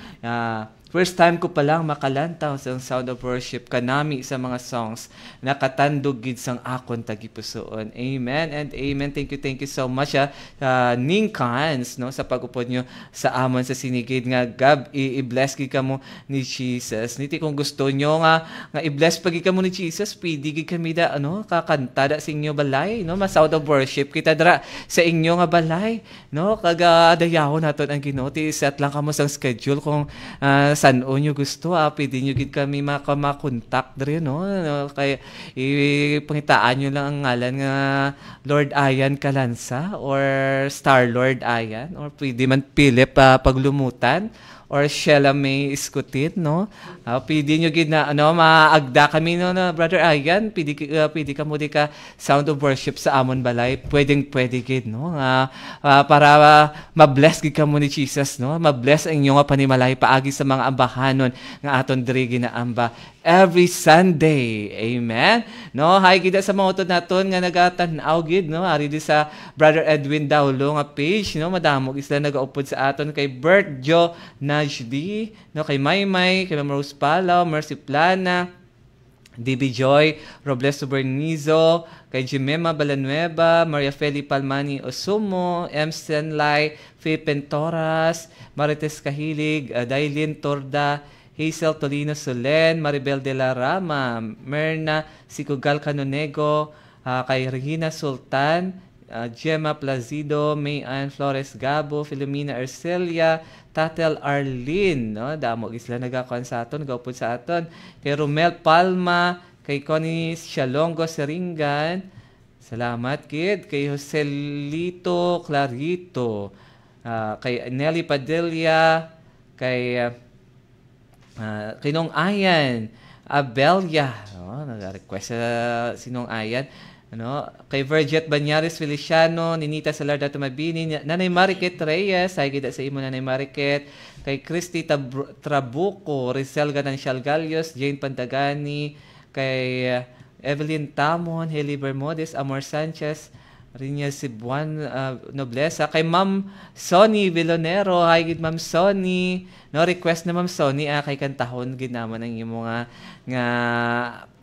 first time ko pa lang makalantaw sa Sound of Worship kanami sa mga songs nakatandog gid sang akon tagipusoon. Amen and amen. Thank you so much Ning Cans, no, sa pag-upod nyo sa amon sa sinigid nga gab i-bless gid kamo ni Jesus. Niti kung gusto nyo nga i-bless pagi kamo ni Jesus, pwede gid kami da kakanta da sa inyo balay, no, ma Sound of Worship kita dra sa inyo nga balay, no, kaga dayahon naton ang Ginoo. Set lang kamo sang schedule kung saan nyo gusto, pwede nyo gid kami makontak dre, no? Kaya ipangitaan nyo lang ang ngalan nga Lord Ayan Kalansa or Star Lord Ayan, or pwede man Philip Paglumutan or Sheila May Iskutit, no? Pwede nyo gid na maagda kami, no, na Brother Ayan, pwede ka mo di ka Sound of Worship sa amon balay, pwede gid, no, para ma-bless gid ka mo ni Jesus, no, ma-bless ang inyo nga panimalay paagi sa mga ambahanon nga aton diri ginaamba every Sunday. Amen. No, hay gid sa mga utod naton nga nagatan-aw gid, no, ari di sa Brother Edwin Daulo nga page, no, madamo isla nagaupod sa aton kay Bert Jo Najdi, no, kay Maymay, kay Ma'am Rose Palaw, Mercy Plana, DB Joy, Robles Bernizo, kay Jimema Balanueva, Maria Feli Palmani Osumo, M. Senlay, Faye Pentoras, Marites Kahilig, Dailin Torda, Hazel Tolino Solen, Maribel de la Rama, Merna Sikugal Canonego, kay Regina Sultan, Gemma Plazido, Mayan Flores Gabo, Filomena Arcelia, Tatel Arlene, no, damo isla nagakuan sa aton, nagaupod sa aton, kay Romel Palma, kay Connie Shalongo Seringan, salamat kid, kay Joselito Clarito, kay Nelly Padilla, kay Kinong Ayan Abelia, no, nag-request sinong Ayan, ano, kay Verget Banyares Feliciano, Ninita Salarda Tumabini, Nanay Mariket Reyes, ay gida sa imo Nanay Mariket, kay Christy Trabuco, Rizal Ganancial Galios, Jane Pantagani, kay Evelyn Tamon, Heli Bermudez, Amor Sanchez, Rinya Sibuan Noblesa, kay Ma'am Sonny Villanero, hi gid Ma'am Sonny, no, request na Ma'am Sonny kay kantahon gid naman ang imo nga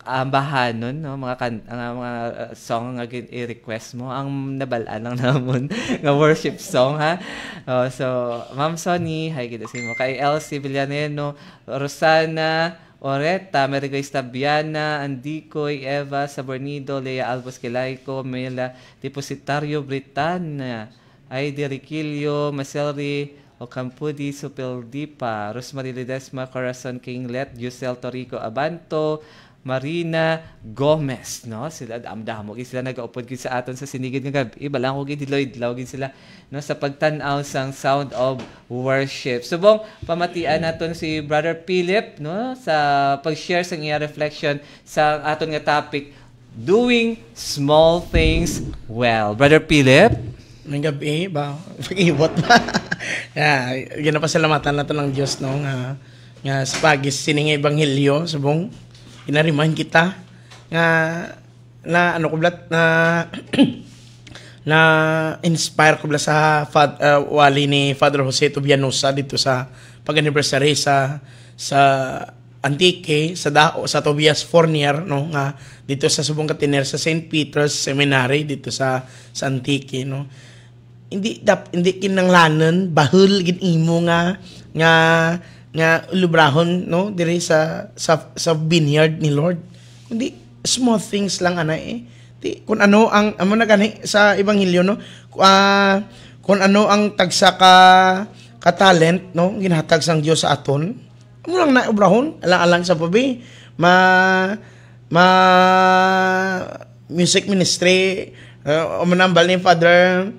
ambahanon, no, mga song nga i-request mo ang nabalaan lang namon nga worship song, ha. So Ma'am Sonny, hi gid sa imo, kay Elsie Villaneno, Rosana Oreta, Mary Grace Tabiana, Andicoy, Eva Sabornido, Lea Albos Kilayco, Mela Depositario Britana, Aide Riquillo, Maselri Ocampudi, Supildipa, Rosemary Ledesma, Corazon Kinglet, Yusel Torico Abanto, Marina Gomez, no, sila damo sila nagaupod gid sa aton sa sinigid nga gabi, balang ko gid diloy-dilaw gid sila, no, sa pagtan-aw sang Sound of Worship. Subong pamatian naton si Brother Philip, no, sa pag-share sang iya reflection sa aton nga topic, doing small things well. Brother Philip, may gabi ba pag-iwat ba? Ginapasalamatan nato ng Dios, no, nga sa pagis sining ebanghelyo. Subong ina-remind kita nga na ano ko blat na inspire ko bla sa wali ni Father Jose Tubianosa dito sa pag-anniversary sa Antique sa Tobias Fournier, no, nga dito sa Subong Katiner sa St. Peter's Seminary dito sa Antique, no. Hindi kinanglanon bahul gid imo nga lubrahon, no, diri sa vineyard ni Lord. Kundi small things lang ana Ti kung ano ang amo na gani sa ebanghelyo no, kung ano ang tagsa ka talent no ginhatag sang Dios sa aton. Amo lang na obrahon alang-alang sa pabi ma music ministry umanambal ni Father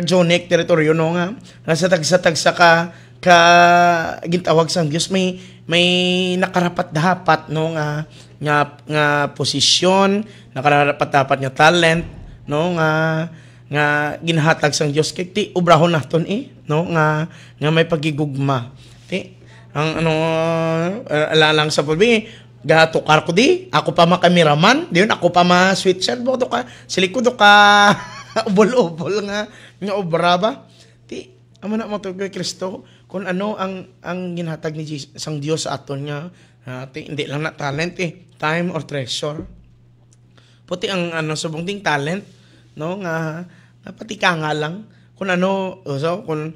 Jonic Territorio no nga nasa tagsa ka gintawag sang Dios may nakarapat-dapat no nga posisyon, nakarapat-dapat nga talent no nga ginhatag sang Dios kay ti ubrahon naton no nga may pagigugma. Ti ang alalang sa pulbi gatukar ko di ako pa makameraman diyon ako pa ma switcher bo to ka silikod do ka ubol-ubol nga obra ba ti amo na mo to kay Kristo kung ano ang ginhatag ni Jesus, sang Dios sa aton nga hindi lang na talent time or treasure puti ang subong ding talent no nga napatika nga lang kung ano so kung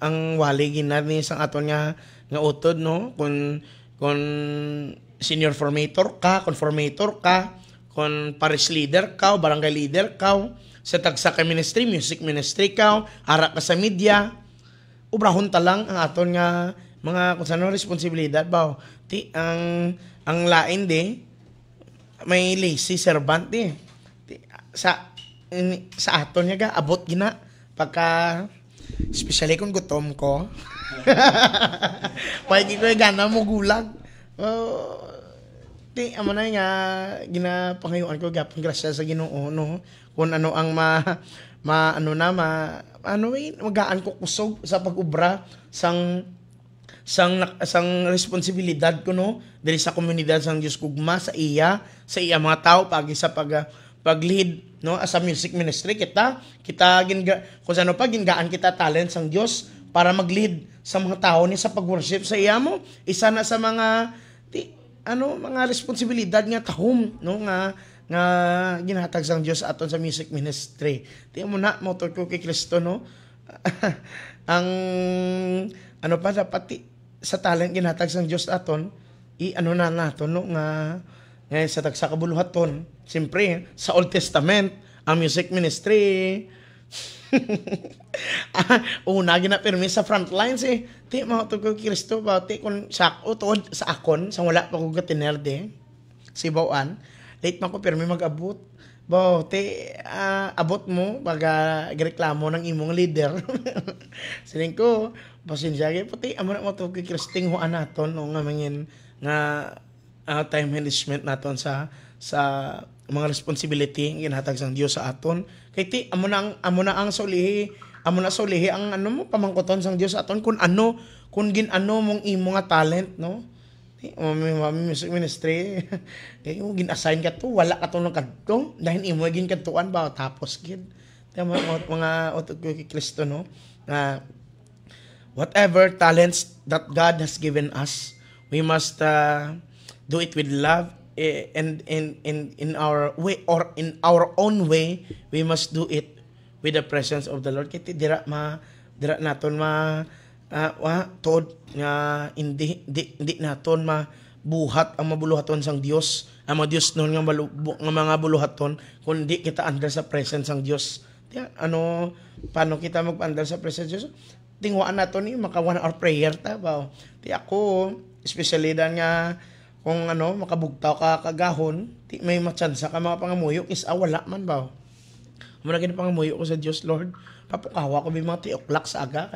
ang wali ginani sang aton nga utod no kung senior formator ka, conformator ka, kung parish leader ka, barangay leader ka, sa tagsa ka ministry, music ministry ka, ara ka sa media, ubrahon ta lang ang aton nga mga kung saan responsibilidad ba. Ti ang lain di may lazy servant di. Sa aton nga ga abot gina pagka especially kung gutom ko. Pwede ko gana mo gulag. Ti amo na nga ginapangayuan ko gapon grasya sa Ginoo no. Kung ano ang magaan ko kusog sa pag-ubra sang responsibilidad ko no diri sa komunidad sang Dios kugma sa iya mga tao pagi sa pag-lead no as a music ministry kita kung sano pa gingaan kita talent sang Dios para mag-lead sa mga tao ni sa pag-worship sa iya mo isa na sa mga mga responsibilidad nga tahom no nga ginhatag sang Dios aton sa music ministry. Ti mo na motor ko kay Kristo no. Ang pa dapat sa talent ginhatag sang Dios aton na naton no nga sa tagsa kabuluhaton. Siyempre sa Old Testament ang music ministry una ginapirmi sa front lines ti motor ko kay Kristo ba ti kun sakto tuod sa akon sa wala pa ko gatinerde si Bawaan late man ko pirmi mag-abot. Bo, abot mo pag reklamo ng imong leader. Siling ko, pasensya kay puti amo na mo to kay Kristing huan naton no nga mangin nga time management naton sa mga responsibility ginhatag sang Dios sa aton. Kay ti amo na ang solihi ang mo pamangkoton sang Dios sa aton kung gin-ano mong imo nga talent no. Music ministry kaya gin-assign ka to wala ka to ng kadto dahil imo gin kadtuan ba tapos gid mga utot ko kay Kristo no whatever talents that God has given us we must do it with love and in our way or in our own way we must do it with the presence of the Lord kiti dira naton tod nga hindi naton mabuhat ang mabuluhaton sang Dios ang mga Dios non nga mga buluhaton kundi kita andar sa presence sang Dios. Paano kita magpa-andar sa presence Dios? Tingwaan naton ni maka 1 hour prayer ta ba. Ti ako especially dan nga kung makabugtaw ka kagahon ti may matsansa ka mga pangamuyo is wala man ba. Muna gid pangamuyo ko sa Dios Lord. Papukawa ko may mga 3 o'clock sa aga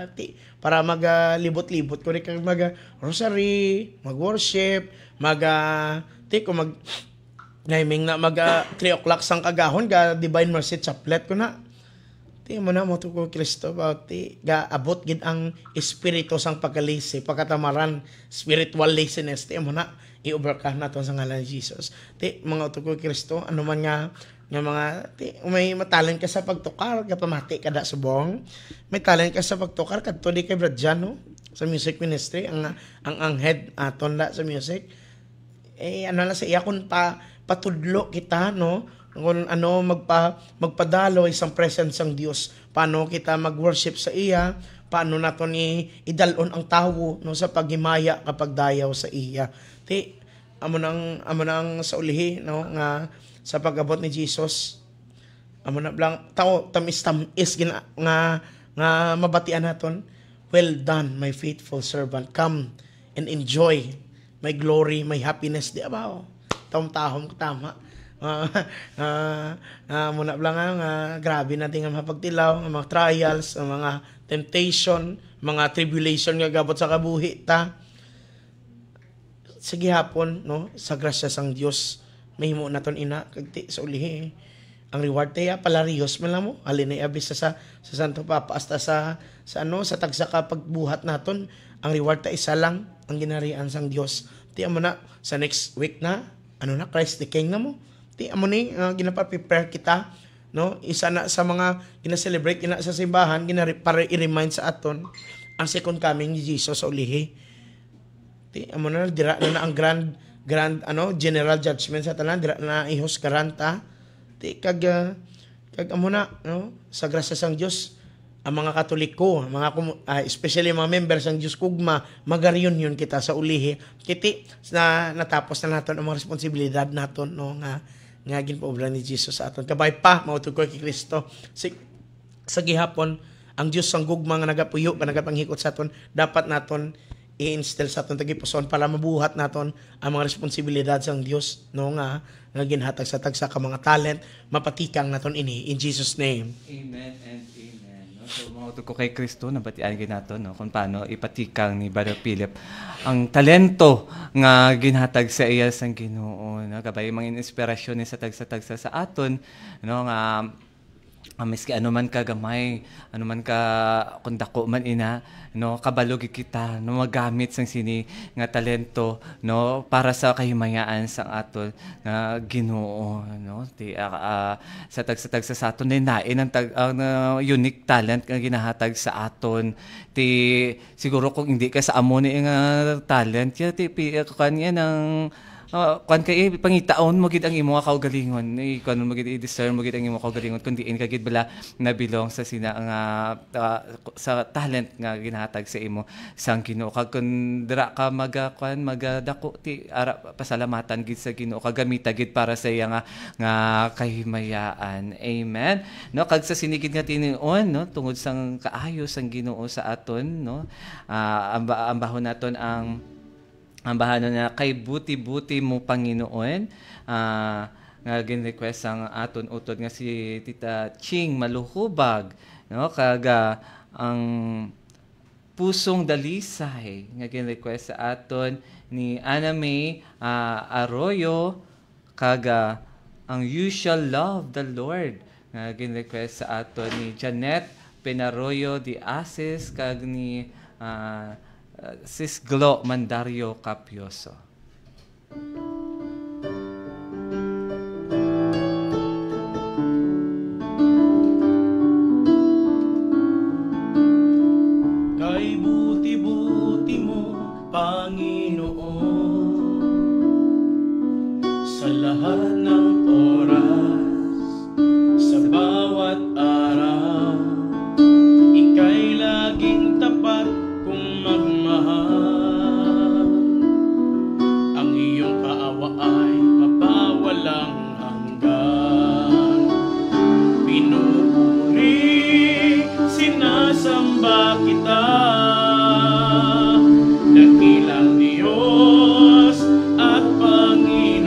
para maglibot-libot ko rin mag-rosary, mag-worship, naiming na 3 o'clock sang kagahon Divine Mercy Chaplet ko na. Ti mo na mo to ko Kristo abot gid ang espiritu sang pagkalisi, pagkatamaran, spiritual laziness ti mo na i-overcome naton sa ngalan ni Jesus. Ti mga to ko Kristo ano man nga mga may talent ka sa pagtukar kapamati kada subong may talent ka sa pagtukar kadto di kay Brad Jan no sa music ministry ang head aton da sa music na sa iya kun patudlo kita no kung magpadalo isang presence sang Dios paano kita mag-worship sa iya paano naton idalon ang tawo no sa paghimaya kapag dayaw sa iya ti amo nang sa ulihi, no, nga sa pag-abot ni Jesus, amo na blang tamis nga mabatian naton, well done my faithful servant, come and enjoy my glory, my happiness, di ba? Tahom tama. Muna blang nga grabe natin nga mapagtilaw, ang mga trials, ang mga temptation, mga tribulation nga gabot sa kabuhi ta. Sige hapon, no, sa grasya sang Dios mahimo naton ina kagti sa ulihi. Ang reward tayo palarihos man lang mo. Halin ay abis sa Santo Papa hasta sa tagsa ka pagbuhat naton. Ang reward ta isa lang, ang ginarian sang Dios. Ti amo na sa next week na Christ the King na mo. Ti amo ni ginapa-prepare kita, no? Isa na sa mga gina-celebrate ina sa simbahan para i-remind sa aton ang second coming ni Jesus sa ulihi. Ti amo na dira na ang grand general judgment sa tanan, dira na ihos karanta. Ti kag amo na, no, sa grasya sang Dios ang mga Katoliko, especially mga members ng Diyos Kugma, mag-reunion kita sa ulihi. Kiti na natapos na naton ang mga responsibilidad naton, no, nga ginpaobra ni Jesus sa aton. Kabay pa mautog ko kay Kristo. Sa gihapon ang Dios sang gugma nga nagapuyo, nagapanghikot sa aton, dapat naton i-instill sa aton tagipuson para mabuhat naton ang mga responsibilidad sang Dios, no, nga ginhatag sa tagsa ka mga talent, mapatikang naton ini in Jesus name. Amen and amen. No? So mautog ko kay Kristo nabatian gyud naton, no, kung paano ipatikang ni Brother Philip ang talento nga ginhatag sa iya sang Ginoo, no, kabay mga inspirasyon ni sa tagsa sa aton, no, nga miski ano man ka gamay, ano man ka kung dako man ina, no, kabalo kita, no, magamit sang sini nga talento, no, para sa kahimayaan sang aton nga Ginoo, no. Ti sa tagsa sa aton nain ang unique talent nga ginahatag sa aton. Ti siguro kung hindi ka sa amo ni nga talent ya ti kanya ng kan kay pangitaon mo gid ang imo nga kaugalingon, kun mo gid i-discern mo gid ang imo kaugalingon kun diin ka gid bala nabilong sa sina nga sa talent nga ginahatag sa imo sang Ginoo. Kag kun dira ka magadako ti ara pasalamatan gid sa Ginoo, kag gamita gid para sa iya nga kahimayaan. Amen. No, kag sa sinigid nga tinuon, no, tungod sang kaayo sang Ginoo sa aton, no, ambahon naton ang bahano na kay buti-buti mo Panginoon, nga gin-request ang aton utod nga si Tita Ching Maluhubag, no, kaga ang pusong dalisay nga gin-request sa aton ni Ana May Arroyo, kaga ang You Shall Love the Lord nga gin-request sa aton ni Janet Penaroyo de Asis, kag ni Sis Glo Mandario Capioso. Kay buti-buti mo, Panginoon, sa lahat ng oras, sa bawat araw, ika'y laging tapat kung magmahal. Ang iyong kaawa ay mapawalang hanggan. Pinupuri, sinasamba kita, dakilang Diyos at Panginoon.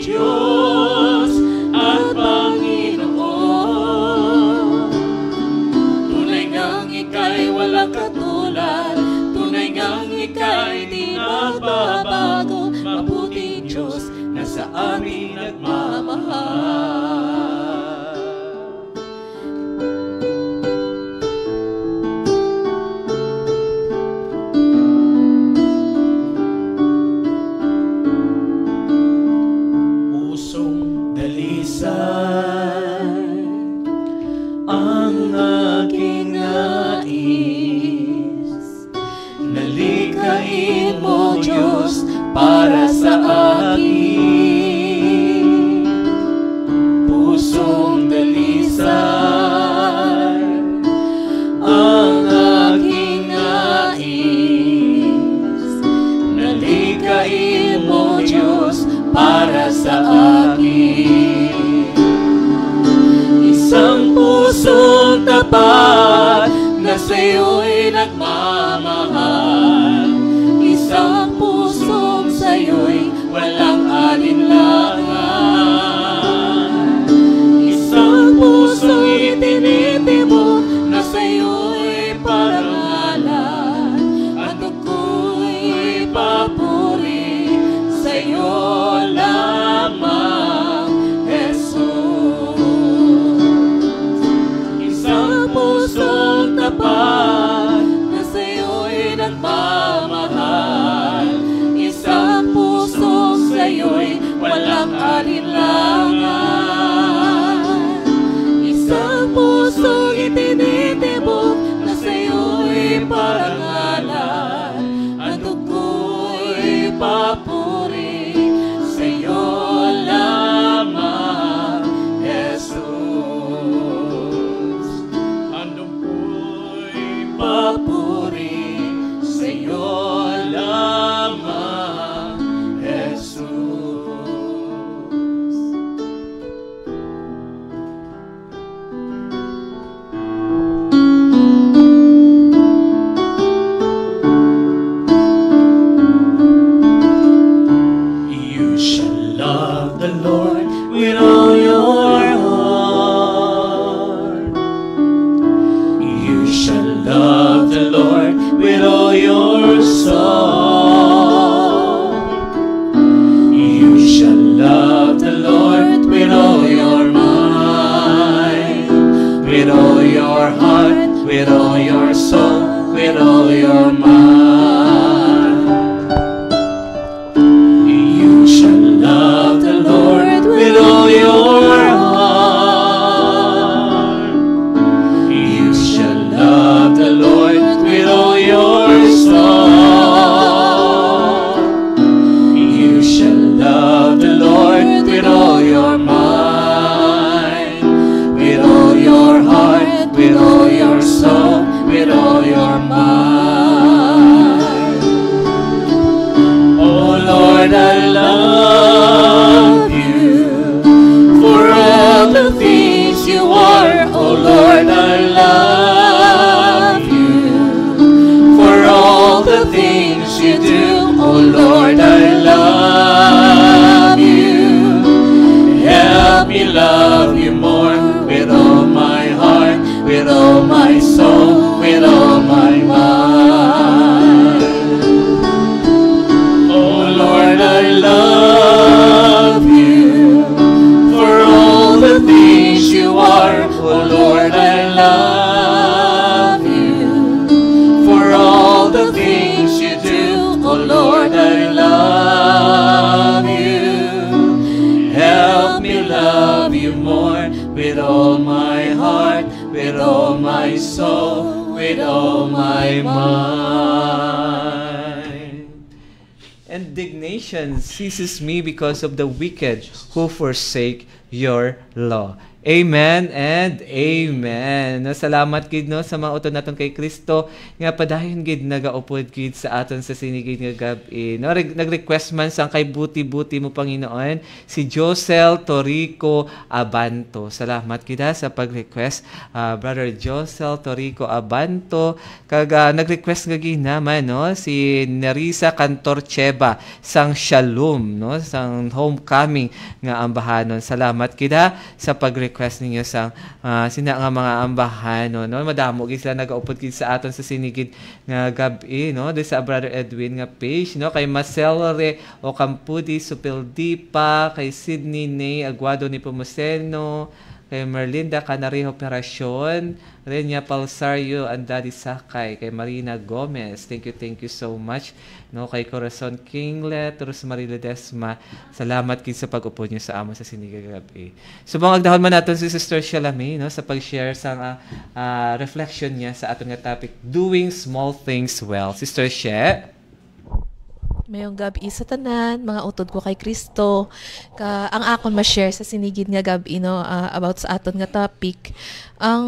Diyos at Panginoon. Tunay ngang ika'y walang katulad, tunay ngang ika'y di magbabago. Mabuting Diyos na sa amin nagmamahal. Pusong dalisay ang aking nais, nalikain mo Diyos para sa akin. Pusong dalisay ang aking nais, nalikain mo Diyos para sa akin. Isang pusong tapat na sa'yo'y nagmamahal, isang pusong sa'yo'y walang alinlangan, isang pusong itinitibok na sa'yo'y parangalan, at ako'y papuri sa'yo lamang, Jesus. Isang pusong tapat na sa'yo'y nagmamahal, isang pusong sa'yo'y walang alinlangan, isang pusong itinitibok na sa'yo'y parangalan, at ako'y papuri sa'yo lamang, Jesus. Ang ako'y papuri sa'yo lamang, Jesus. You shall love the Lord with all your heart. You shall love the Lord with all your soul. You shall love the Lord with all your mind, with all your heart, with all your soul, with all your mind. You shall love the Lord with all your heart. You shall love the Lord with all your soul. You shall love the Lord with all your mind, with all your heart, with all your soul, with all your mind. Oh Lord, I love you for all the things you are. Oh Lord, I love you for all the things you do. Oh Lord, I love you. Help me love you more with all my heart, with all my soul, with all my mind. Oh Lord, I love you for all the things you are. Oh Lord, I love you for all the things you do. Oh Lord, I love you. Help me love you more with all my heart, with all my soul, with all my mind. Indignation seizes me because of the wicked who forsake your law. Amen and amen. No, salamat gid no sa mga utod naton kay Kristo nga padayon gid nagaupod gid sa aton sa sinigid nga gabi. No, nag-request man sang kay buti-buti mo Panginoon si Josel Torico Abanto. Salamat gid sa pag-request, Brother Josel Torico Abanto. Kag nag-request nga gid naman no si Nerissa Cantorcheva sang Shalom no sang homecoming nga ambahanon. Salamat gid sa pag-request ninyo sa sina nga mga ambahan no madamo gid sila nagaupod gid sa aton sa sinigid nga gabi no di sa Brother Edwin nga page no kay Marcelre o Campudi Supildipa, kay Sydney Nay Aguado ni Pomoceno, kay Merlinda Canario Operacion, Renia Palsario Andadi Sakay, kay Marina Gomez. Thank you so much. No, kay Corazon Kinglet, Rosemary Ledesma. Salamat gid sa pag-upo niyo sa amo sa sinigagabi. So bangagdahon man naton si Sister Shalami no sa pag-share sa reflection niya sa aton nga topic, doing small things well. Sister She. Mayong gabi sa tanan, mga utod ko kay Kristo. Ang akon ma-share sa sinigid nga gabi no about sa aton nga topic. Ang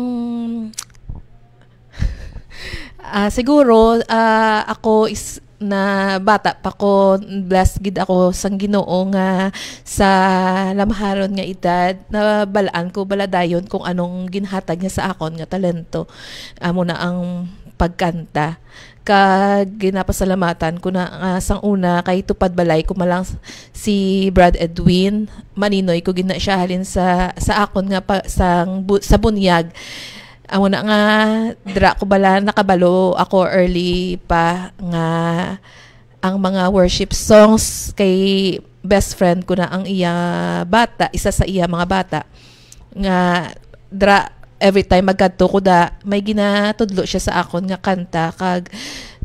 siguro ako is na bata pa ko, blessed gid ako sang Ginoo nga sa lamaharon nga edad na balaan ko baladayon kung anong ginhatag niya sa akon nga talento. Amo na ang pagkanta. Kag ginapasalamatan ko na sang una kay tupad balay ko malang si Brad Edwin maninoy ko gina siya halin sa akon nga sa bunyag. Amo na nga dra ko bala nakabalo ako early pa nga ang mga worship songs kay best friend ko na ang iya bata, isa sa iya mga bata nga dra every time magkadto ko da may ginatudlo siya sa akon nga kanta. Kag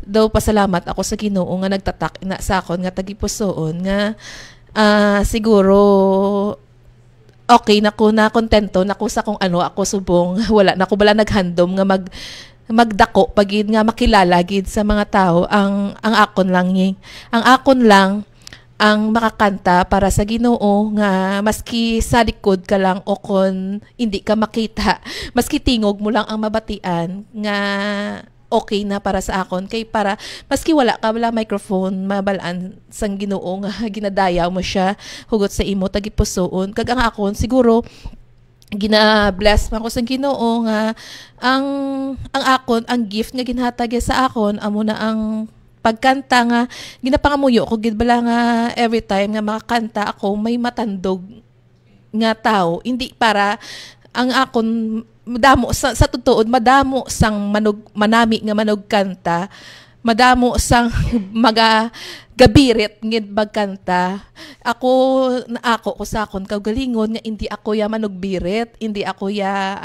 daw pasalamat ako sa Ginoo nga nagtatak ina sa akon nga tagipusoon nga siguro okay na ko na kontento na ko sa kung ano ako subong wala na ko bala naghandom nga magdako pagid nga makilala gid sa mga tao ang akon lang ang makakanta para sa Ginoo nga maski sa likod ka lang o kon hindi ka makita maski tingog mo lang ang mabatian nga okay na para sa akon kay para maski wala ka wala microphone mabalaan sang Ginoo nga ginadayaw mo siya hugot sa imo tagipusoon. Kag ang akon siguro gina-bless man ko sang Ginoo nga ang akon ang gift nga ginhatag sa akon amo na ang pagkanta nga ginapangamuyo ko gid bala nga every time nga makakanta ako may matandog nga tao hindi para ang akon madamo sa tutuod madamo sang manami nga manog kanta madamo sang gabirit ngid bagkanta ako ko sa akon kaugalingon nga hindi ako ya manugbirit hindi ako ya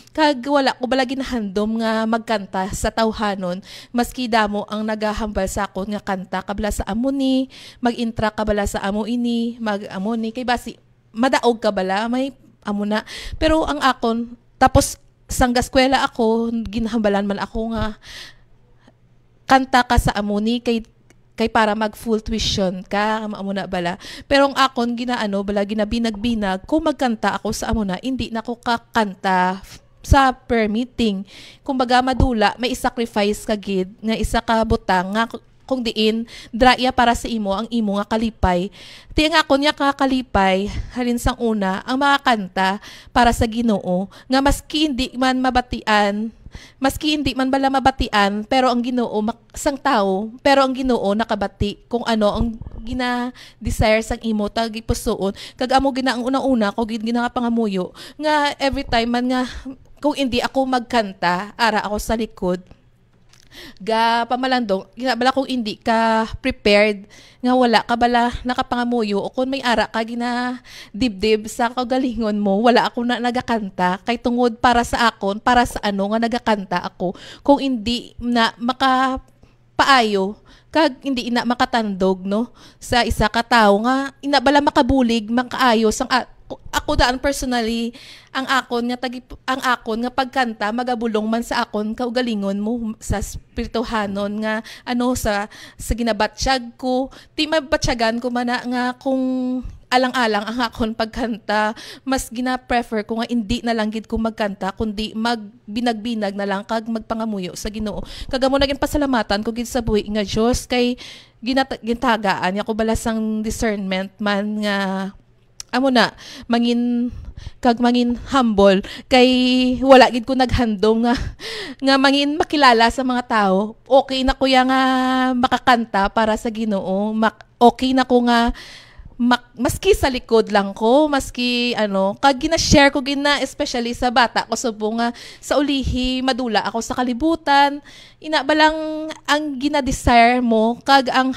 kag wala ko bala ginahandom nga magkanta sa tawhanon maski damo ang nagahambal sa akon nga kanta kabala sa amoni mag-intra kabala sa amo ini mag-amoni kay basi madaog kabala may amo na pero ang akon tapos sang gaskwela ako ginahambalan man ako nga kanta ka sa amoni kay para mag full tuition ka amo na bala pero ang akon bala ginabinag-binag kung magkanta ako sa amo na hindi na ko kakanta sa prayer meeting kumbaga madula may sacrifice ka gid nga isa ka butang nga kung diin draya para sa imo ang imo nga kalipay ti nga akon nya kakalipay halin sang una ang mga kanta para sa Ginoo nga maski hindi man bala mabatian pero ang Ginoo sang tao pero ang Ginoo nakabati kung ano ang gina-desire sang imo tagipusoon kag amo ang una-una ko gina pangamuyo nga every time man nga kung hindi ako magkanta ara ako sa likod ga pamalandong bala kung hindi ka prepared nga wala ka bala nakapangamuyo o kung may ara ka gina dibdib sa kagalingon mo wala ako na nagakanta kay tungod para sa akon para sa nga nagakanta ako kung hindi na makapaayo kag hindi ina makatandog no sa isa ka tawo nga ina bala makabulig makaayo sang ako daan personally ang akon nga pagkanta magabulong man sa akon kaugalingon mo sa spirituhanon nga sa ginabatsyag ko ti mabatyagan ko man nga kung alang-alang ang akon pagkanta, mas gina-prefer ko nga hindi na lang gid ko magkanta kundi magbinag-binag na lang kag magpangamuyo sa Ginoo. Kagamo naging pasalamatan ko gid sa buhi nga Dios kay gintagaan niya ko balasang discernment man nga amo na mangin humble kay wala gid ko naghandom nga mangin makilala sa mga tao. Okay na ko ya nga makakanta para sa Ginoo. Okay na ko nga maski sa likod lang ko, maski kag gina-share ko especially sa bata ko subong nga sa ulihi madula ako sa kalibutan. Ina balang ang gina-desire mo kag ang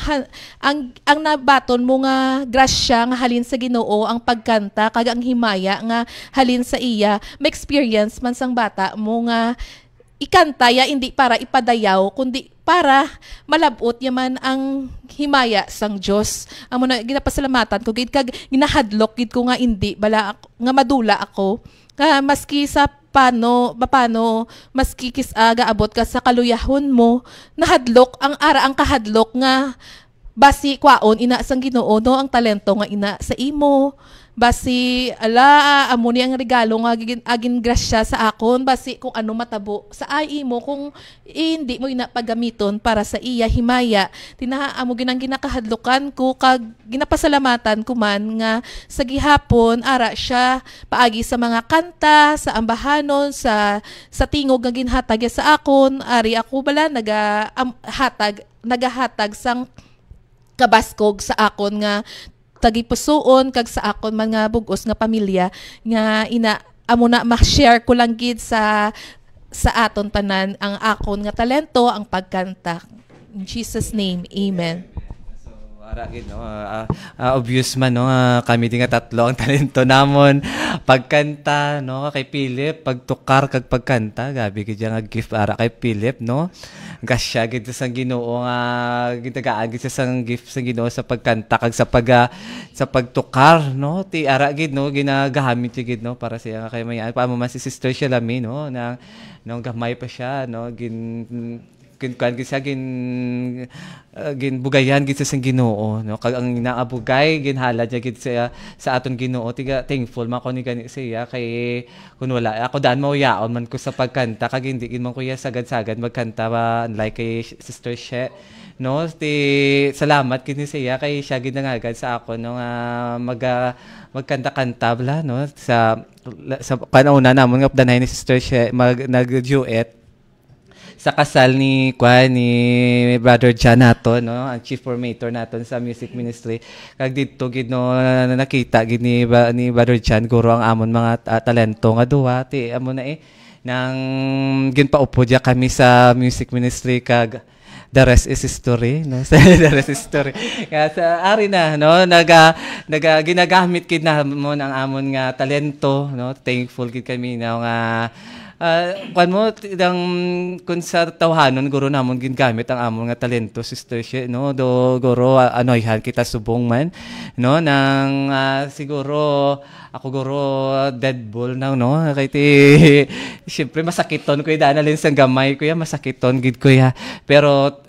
nabaton mo nga grasya nga halin sa Ginoo ang pagkanta kag ang himaya nga halin sa iya. May experience man sang bata mo nga ikanta ya hindi para ipadayaw kundi para malabot yaman ang himaya sang Dios. Amo na ginapasalamatan ko gid kag ginahadlok gid ko nga hindi bala nga madula ako. Maski sa paano maski gaabot ka sa kaluyahon mo, nahadlok ang kahadlok nga basi kwaon ina sang Ginoo no ang talento nga ina sa imo. Basi amo ni ang regalo nga agin grasya sa akon basi kung ano matabo sa imo kung hindi mo inapagamiton para sa iya himaya. Amo ginang ginakahadlukan ko kag ginapasalamatan ko man nga sa gihapon ara siya paagi sa mga kanta sa ambahanon sa tingog nga ginhatag sa akon ari ako bala nagahatag sang kabaskog sa akon nga tagipusoon kag sa akon man nga bugos nga pamilya nga amo na ma-share ko lang gid sa aton tanan ang akon nga talento ang pagkanta. In Jesus name, amen. Para gid no, obvious man no, kami di nga tatlo ang talento namon pagkanta no kay Philip, pagtukar kag pagkanta, gabi gid nga gift ara kay Philip no. Gasya gid sa Ginoo nga gitagaan gid sa gift sa Ginoo sa pagkanta kag sa pagtukar no. Ti ara gid no ginagamit gid no para siya kay may paamo man si Sister Shalami no nang gamay pa siya no kan gid siya bugayan gid sa Ginoo no kag ang inaabugay ginhala niya gid sa aton Ginoo tiga thankful man ko ni gani siya kay kun wala ako daan mauyaon man ko sa pagkanta kag hindi gid man ko sagad-sagad magkanta like kay Sister She no salamat gid ni siya kay siya gid nangagad sa ako no magkanta-kanta bla no sa panahon namon nga danay ni Sister She nag-duet sa kasal ni Brother John naton no ang chief formator naton sa music ministry kag didto gid no nakita gid ni Brother John guro ang amon mga talento nga duwa ti amo na nang ginpaupo dia kami sa music ministry kag the rest is history no the rest is history kaya sa ari na no ginagamit gid na mo ang amon nga talento no thankful gid kami na nga kung sa tawhanon guro namon gingamit ang amon nga talento Sister She no do guro anoyhan kita subong man no nang siguro ako guro deadball na no kay syempre masakiton ko danalin sang gamay ko masakiton gid ko pero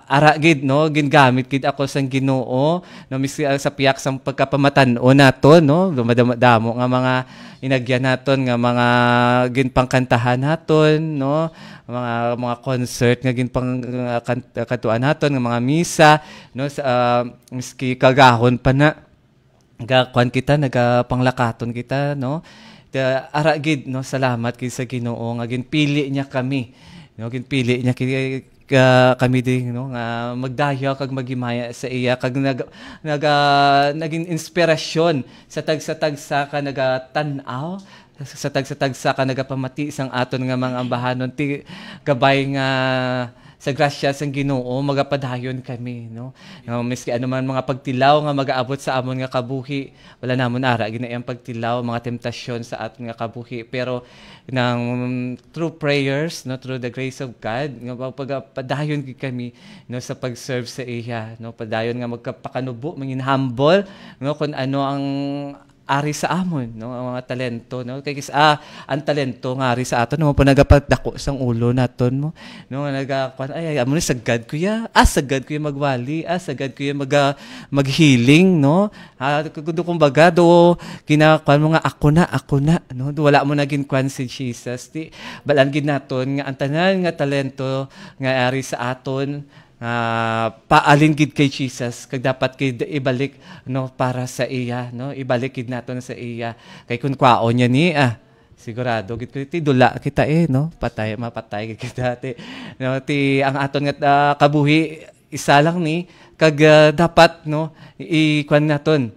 ara gid no gingamit gid ako sang Ginoo no mis sa piyak sang pagkapamatan-o naton no damo nga mga inagyan naton nga mga ginpangkantahan naton no mga concert nga ginpang katuan naton nga mga misa no miski kagahon pa na gakuan kita nagapanglakaton kita no ara gid no salamat gid sa Ginoo nga ginpili niya kami no ginpili niya kami din no nga magdayaw kag maghimaya sa iya kag naging inspirasyon sa tagsa ka nagatanaw sa tagsa ka nagapamati sang aton nga mga ambahanon ti gabay nga sa grasya sang Ginoo magapadayon kami no miski ano man mga pagtilaw nga magaabot sa amon nga kabuhi wala namon ara ginayang pagtilaw mga temptasyon sa aton nga kabuhi pero nang through prayers no through the grace of God nga pagpadayon gid kami no sa pag-serve sa iya no padayon nga magkapakanubo mangin humble no kun ano ang ari sa amon, no? Ang mga talento, no? Kay ang talento nga ari sa aton, no? Panagapagdako sang ulo naton mo, no? Nagakuan ay amo ni sagad kuya, sagad kuya magwali, sagad kuya maghealing, no? Kundo kumbaga do kinakuan mo nga ako na, no? Do wala mo naging kwan si Jesus. Di balan gid naton nga ang tanan nga talento nga ari sa aton paalin gid kay Jesus kag dapat gid ibalik, no, para sa iya, no, ibalik gid naton sa iya kay kun kwaon niya ni sigurado gid ti dula kita no, mapatay gid kita ti, no, ti ang aton nga kabuhi isa lang ni kag dapat, no, ikwan naton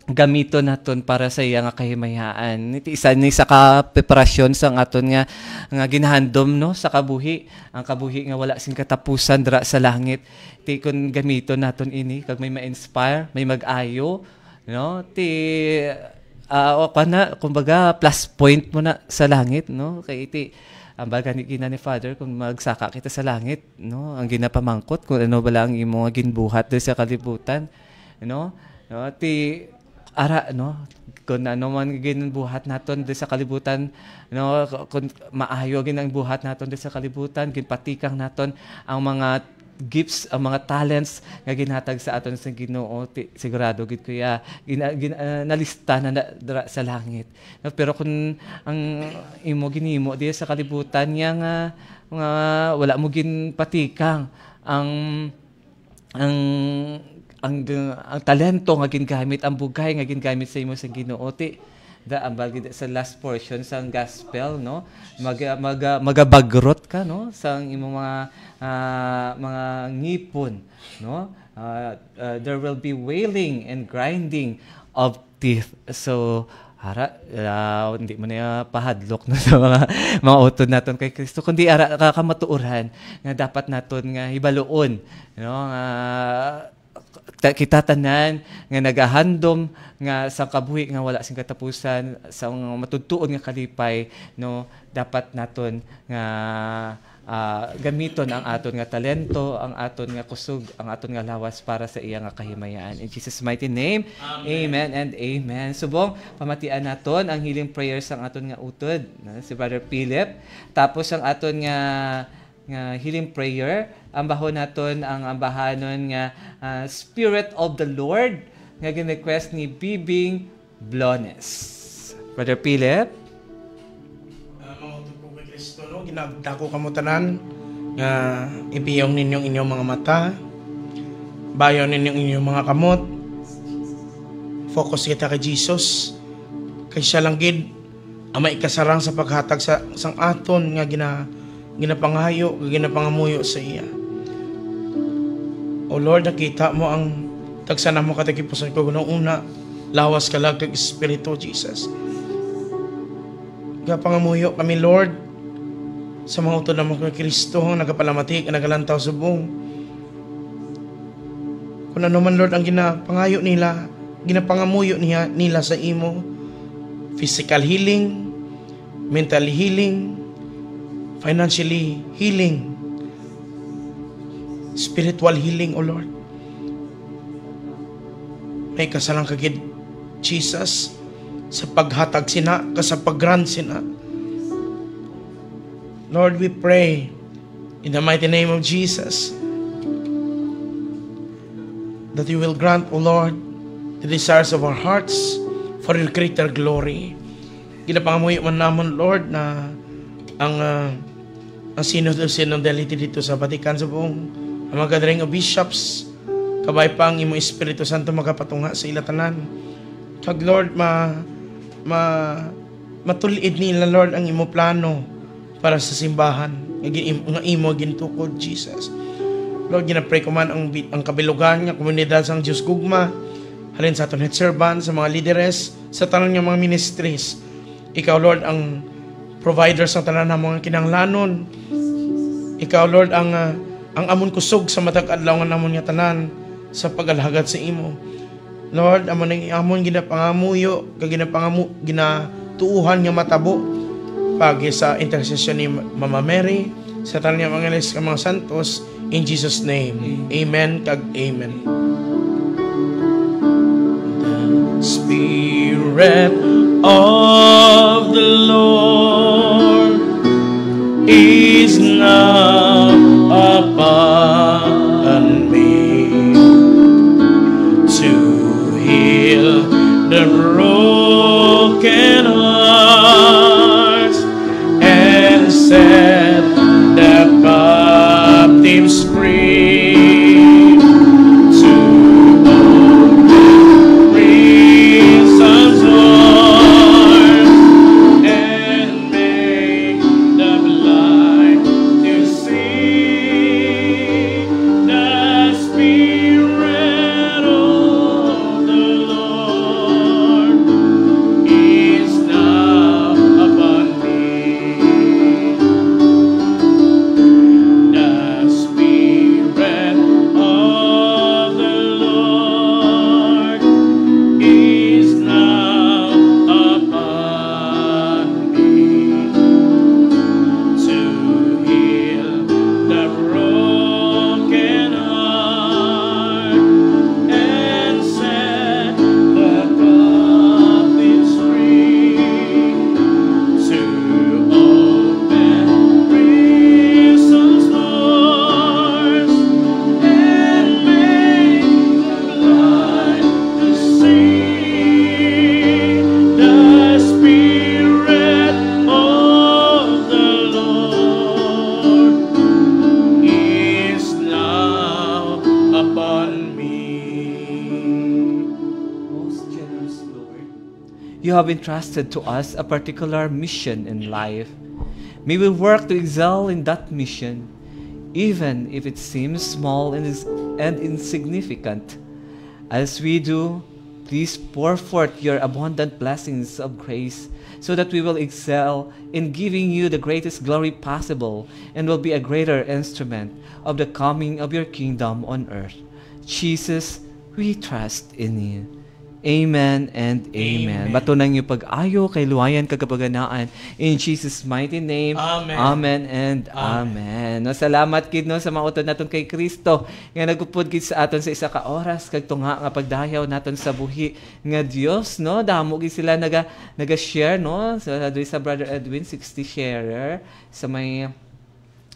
gamiton naton para sa iya nga kahimayaan. Iti isa ni sa preparasyon sa aton nga ginahandom, no, sa kabuhi. Ang kabuhi nga wala sing katapusan dira sa langit. Ti kun gamiton naton ini kag may ma-inspire, may mag-ayo, no, ti kumbaga plus point mo na sa langit, no, kay iti ang baga ni Father kung magsaka kita sa langit, no, ang ginapamangkot kung ano bala ang imong ginbuhat do sa kalibutan, no, ti ara, no, kung ano man ginbuhat naton di sa kalibutan, no, kung maayo gin ang buhat naton di sa kalibutan, ginpatikang naton ang mga gifts, ang mga talents nga ginhatag sa aton sa Ginoo, sigurado gid kuya nalista na dira sa langit, no. Pero kung ang imo ginimo di sa kalibutan nya nga wala mo ginpatikang ang talento nga gingamit, ang bugay nga gingamit sa imo sa Ginoo, ti ambag sa last portion sang gospel, no, magabagrot ka, no, sang imo mga ngipon, no, there will be wailing and grinding of teeth. So hindi mo na pahadlok na sa mga utod naton kay Kristo, kundi kamatuoran nga dapat naton nga hibaluon, no, kita tanan nga nagahandom nga sa kabuhi nga wala sing katapusan, sa matudtuon nga kalipay, no, dapat naton nga gamiton ang aton nga talento, ang aton nga kusog, ang aton nga lawas para sa iya nga kahimayaan. In Jesus' mighty name, amen and amen. Subong pamatian naton ang healing prayers ang aton nga utod, no? Si Brother Philip, tapos ang aton nga healing prayer, ambahon naton ang ambahanon nga Spirit of the Lord nga gin-request ni Bibing Blones. Brother Philip, mga utod ko kay Kristo, no, ginagdako kamo tanan nga ipiyong ninyong inyong mga mata, bayon ninyong inyong mga kamot, focus kita kay Jesus, kay siya lang gid ang maikasarang sa paghatag sa sang aton nga ginapangayo, ginapangamuyo sa iya. O Lord, nakita mo ang tagsana mo katakipusan ko nung una, lawas ka lang kag Espiritu, Jesus. Gapangamuyo kami, Lord, sa mga utod ng mga Kristo, nagapalamatik, nagalantaw subong. Kung ano man, Lord, ang ginapangayo nila, ginapangamuyo nila sa imo, physical healing, mental healing, financially healing, spiritual healing, O Lord. May kasalang kagid, Jesus, sa paghatag sina, sa pag-grant sina. Lord, we pray in the mighty name of Jesus that you will grant, O Lord, the desires of our hearts for your greater glory. Ginapangamuyo man namon, Lord, na ang synodality dito sa Vatican, sa buong ang mga gathering of bishops, kabay pa ang imo Espiritu Santo magapatunga sa ilatanan. Kag Lord, matulid nila, Lord, ang imo plano para sa simbahan nga imo gintukod, Jesus. Lord, ginapray ko man ang kabilugan nga komunidad sang Diyos gugma, halin sa aton head servant, sa mga lideres, sa tanan nga mga ministries. Ikaw, Lord, ang provider sa tanan ng mga kinanglanon. Ikaw, Lord, ang amon kusog sa matag adlaw nga namon nga tanan sa pagalhagad sa imo. Lord, amon ginapangamuyo, ginatuuhan nga matabo pagi sa intercession ni Mama Mary, sa tanan nga mga ilis mga santos, in Jesus' name. Amen kag amen. Spirit of the Lord is now upon me to heal the broken hearts and set the captives free, to open prison's doors and make the blind to see. The Spirit of the Lord is now upon me. The Spirit of the Lord is now upon me to heal the broken heart and set the captives free, to open prison's doors and make the blind to see. The Spirit of the Lord is now upon me. Most generous Lord, you have entrusted to us a particular mission in life. May we work to excel in that mission, even if it seems small and insignificant. As we do, please pour forth your abundant blessings of grace so that we will excel in giving you the greatest glory possible and will be a greater instrument of the coming of your kingdom on earth. Jesus, we trust in you. Amen and amen. Amen. Batunan niyo pag-ayo kay luwayan kagapaganaan. In Jesus' mighty name. Amen. Amen and amen. No, salamat kid no sa mga utod naton kay Kristo nga nagupod kid sa aton sa isa ka oras kag tunga nga pagdayaw naton sa buhi nga Dios no. Damo gid sila naga-share no sa Brother Edwin 60 sharer sa may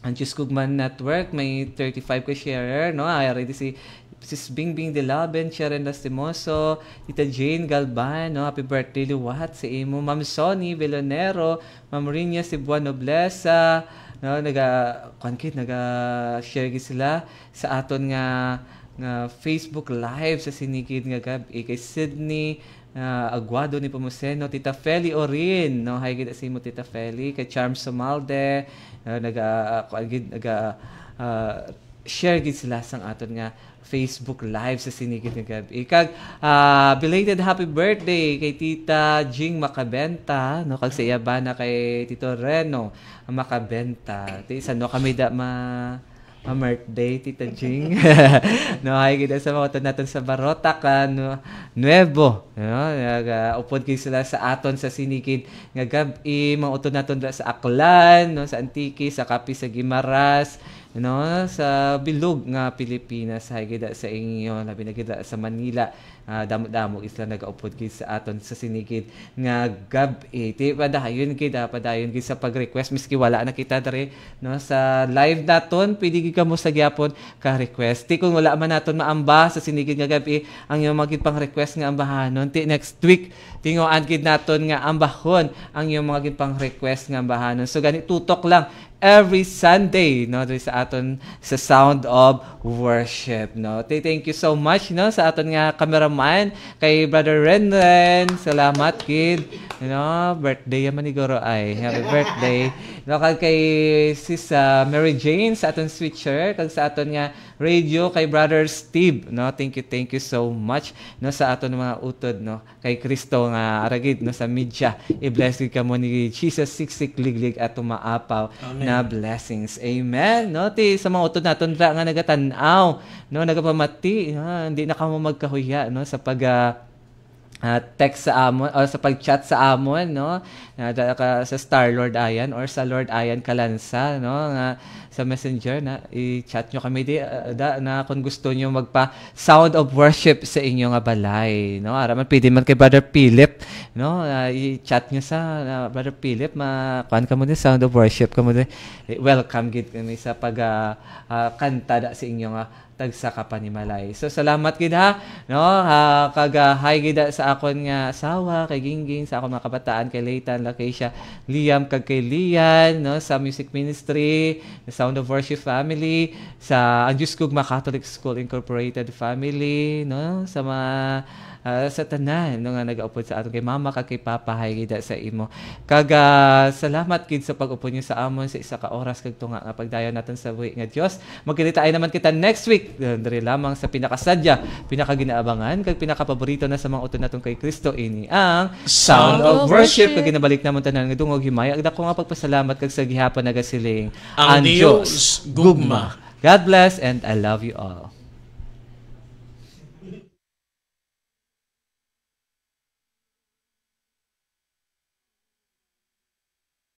Anjus Kugman Network may 35 ka sharer no. Ay ready si Sis Bingbing de Laben, Sharon Lastimoso, Tita Jane Galban, no? Happy birthday liwat sa imo. Ma'am Sonny Villanero, Ma'am Rinya Cebuano Noblesa, no? Naga-share sila sa aton nga Facebook Live sa sinikid nga gabi kay Sydney Aguado ni Pomuseno, Tita Feli Orin, no? Hay gid sa imo Tita Feli, kay Charm Somalde, share gid sila sang aton nga Facebook Live sa sinikid nga gabi. Kag belated happy birthday kay Tita Jing Macabenta, no, kag sa iyabana kay Tito Reno Macabenta. Isa no kami da birthday Tita Jing. No, ay kita sa mga utod naton sa Barota no, Nuevo, no, upod kay sila sa aton sa sinikid nga gabi, mga utod naton sa Aklan, no, sa Antique, sa Kapi sa Guimaras, no, sa bilog nga Pilipinas, hay gida sa inyo, labi na gida sa Manila, damo-damo isla nagaupod gid sa aton sa sinikid nga gabi. Ti padayon gid sa pag-request miski wala na kita dere no sa live naton, pwede gid kamo sa gyapon ka request. Ti kung wala man naton maamba sa sinikid nga gabi ang imong magid pang request nga ambahanon, ti next week tingoan gid naton nga ambahon ang imong magid pang request nga ambahanon. So gani tutok lang every Sunday, no, sa aton sa Sound of Worship, no. Thank you so much, no, sa aton nga cameraman kay Brother Renren. Salamat kid, no, birthday man ni Goro ay. Happy birthday. No, kay Sis Mary Jane sa aton switcher, kag sa aton nga radio kay Brother Steve, no. Thank you so much, no, sa aton mga utod, no, kay Kristo nga aragid no sa media. I-bless gid kamo ni Jesus siksik liglig at tumaapaw. Amen. Na blessings. Amen. No, ti sa mga utod naton ra nga nagatanaw, no, nagapamati, hindi na kamo magkahuya no sa text sa amon o sa pag-chat sa amon, no, sa Star Lord Ayan or sa Lord Ayan Kalansa, no, sa Messenger na i-chat nyo kami na kung gusto nyo magpa sound of worship sa inyong balay, no, araman pwede man kay Brother Philip, no, i-chat nyo sa Brother Philip, kuan ka mo din sound of worship ka mo din, welcome gid kami sa pag kanta sa inyong tagsa ka panimalay. So salamat gid ha, no, kag hi gid sa akon nga asawa kay Gingging, sa akon mga kabataan kay Leighton, Lakeisha, Liam kag kay Lian, no, sa music ministry, the Sound of Worship family, sa Anjus Kugma Catholic School Incorporated family, no, sa mga sa tanan no nga nag-upod sa aton kay mama kag kay papa hay gid sa imo. Kag salamat gid sa pag-upod niyo sa amon sa isa ka oras kag tunga nga pagdayon naton sa buhi nga Dios. Magkita-ay naman kita next week diri lamang sa pinakasadya, pinakaginaabangan kag pinakapaborito na sa mga uton naton kay Kristo, ini ang Sound of Worship. Kag ginabalik namon tanan nga dungog himaya ag dako nga pagpasalamat kag sa gihapon nagasiling ang Dios gugma. God bless and I love you all.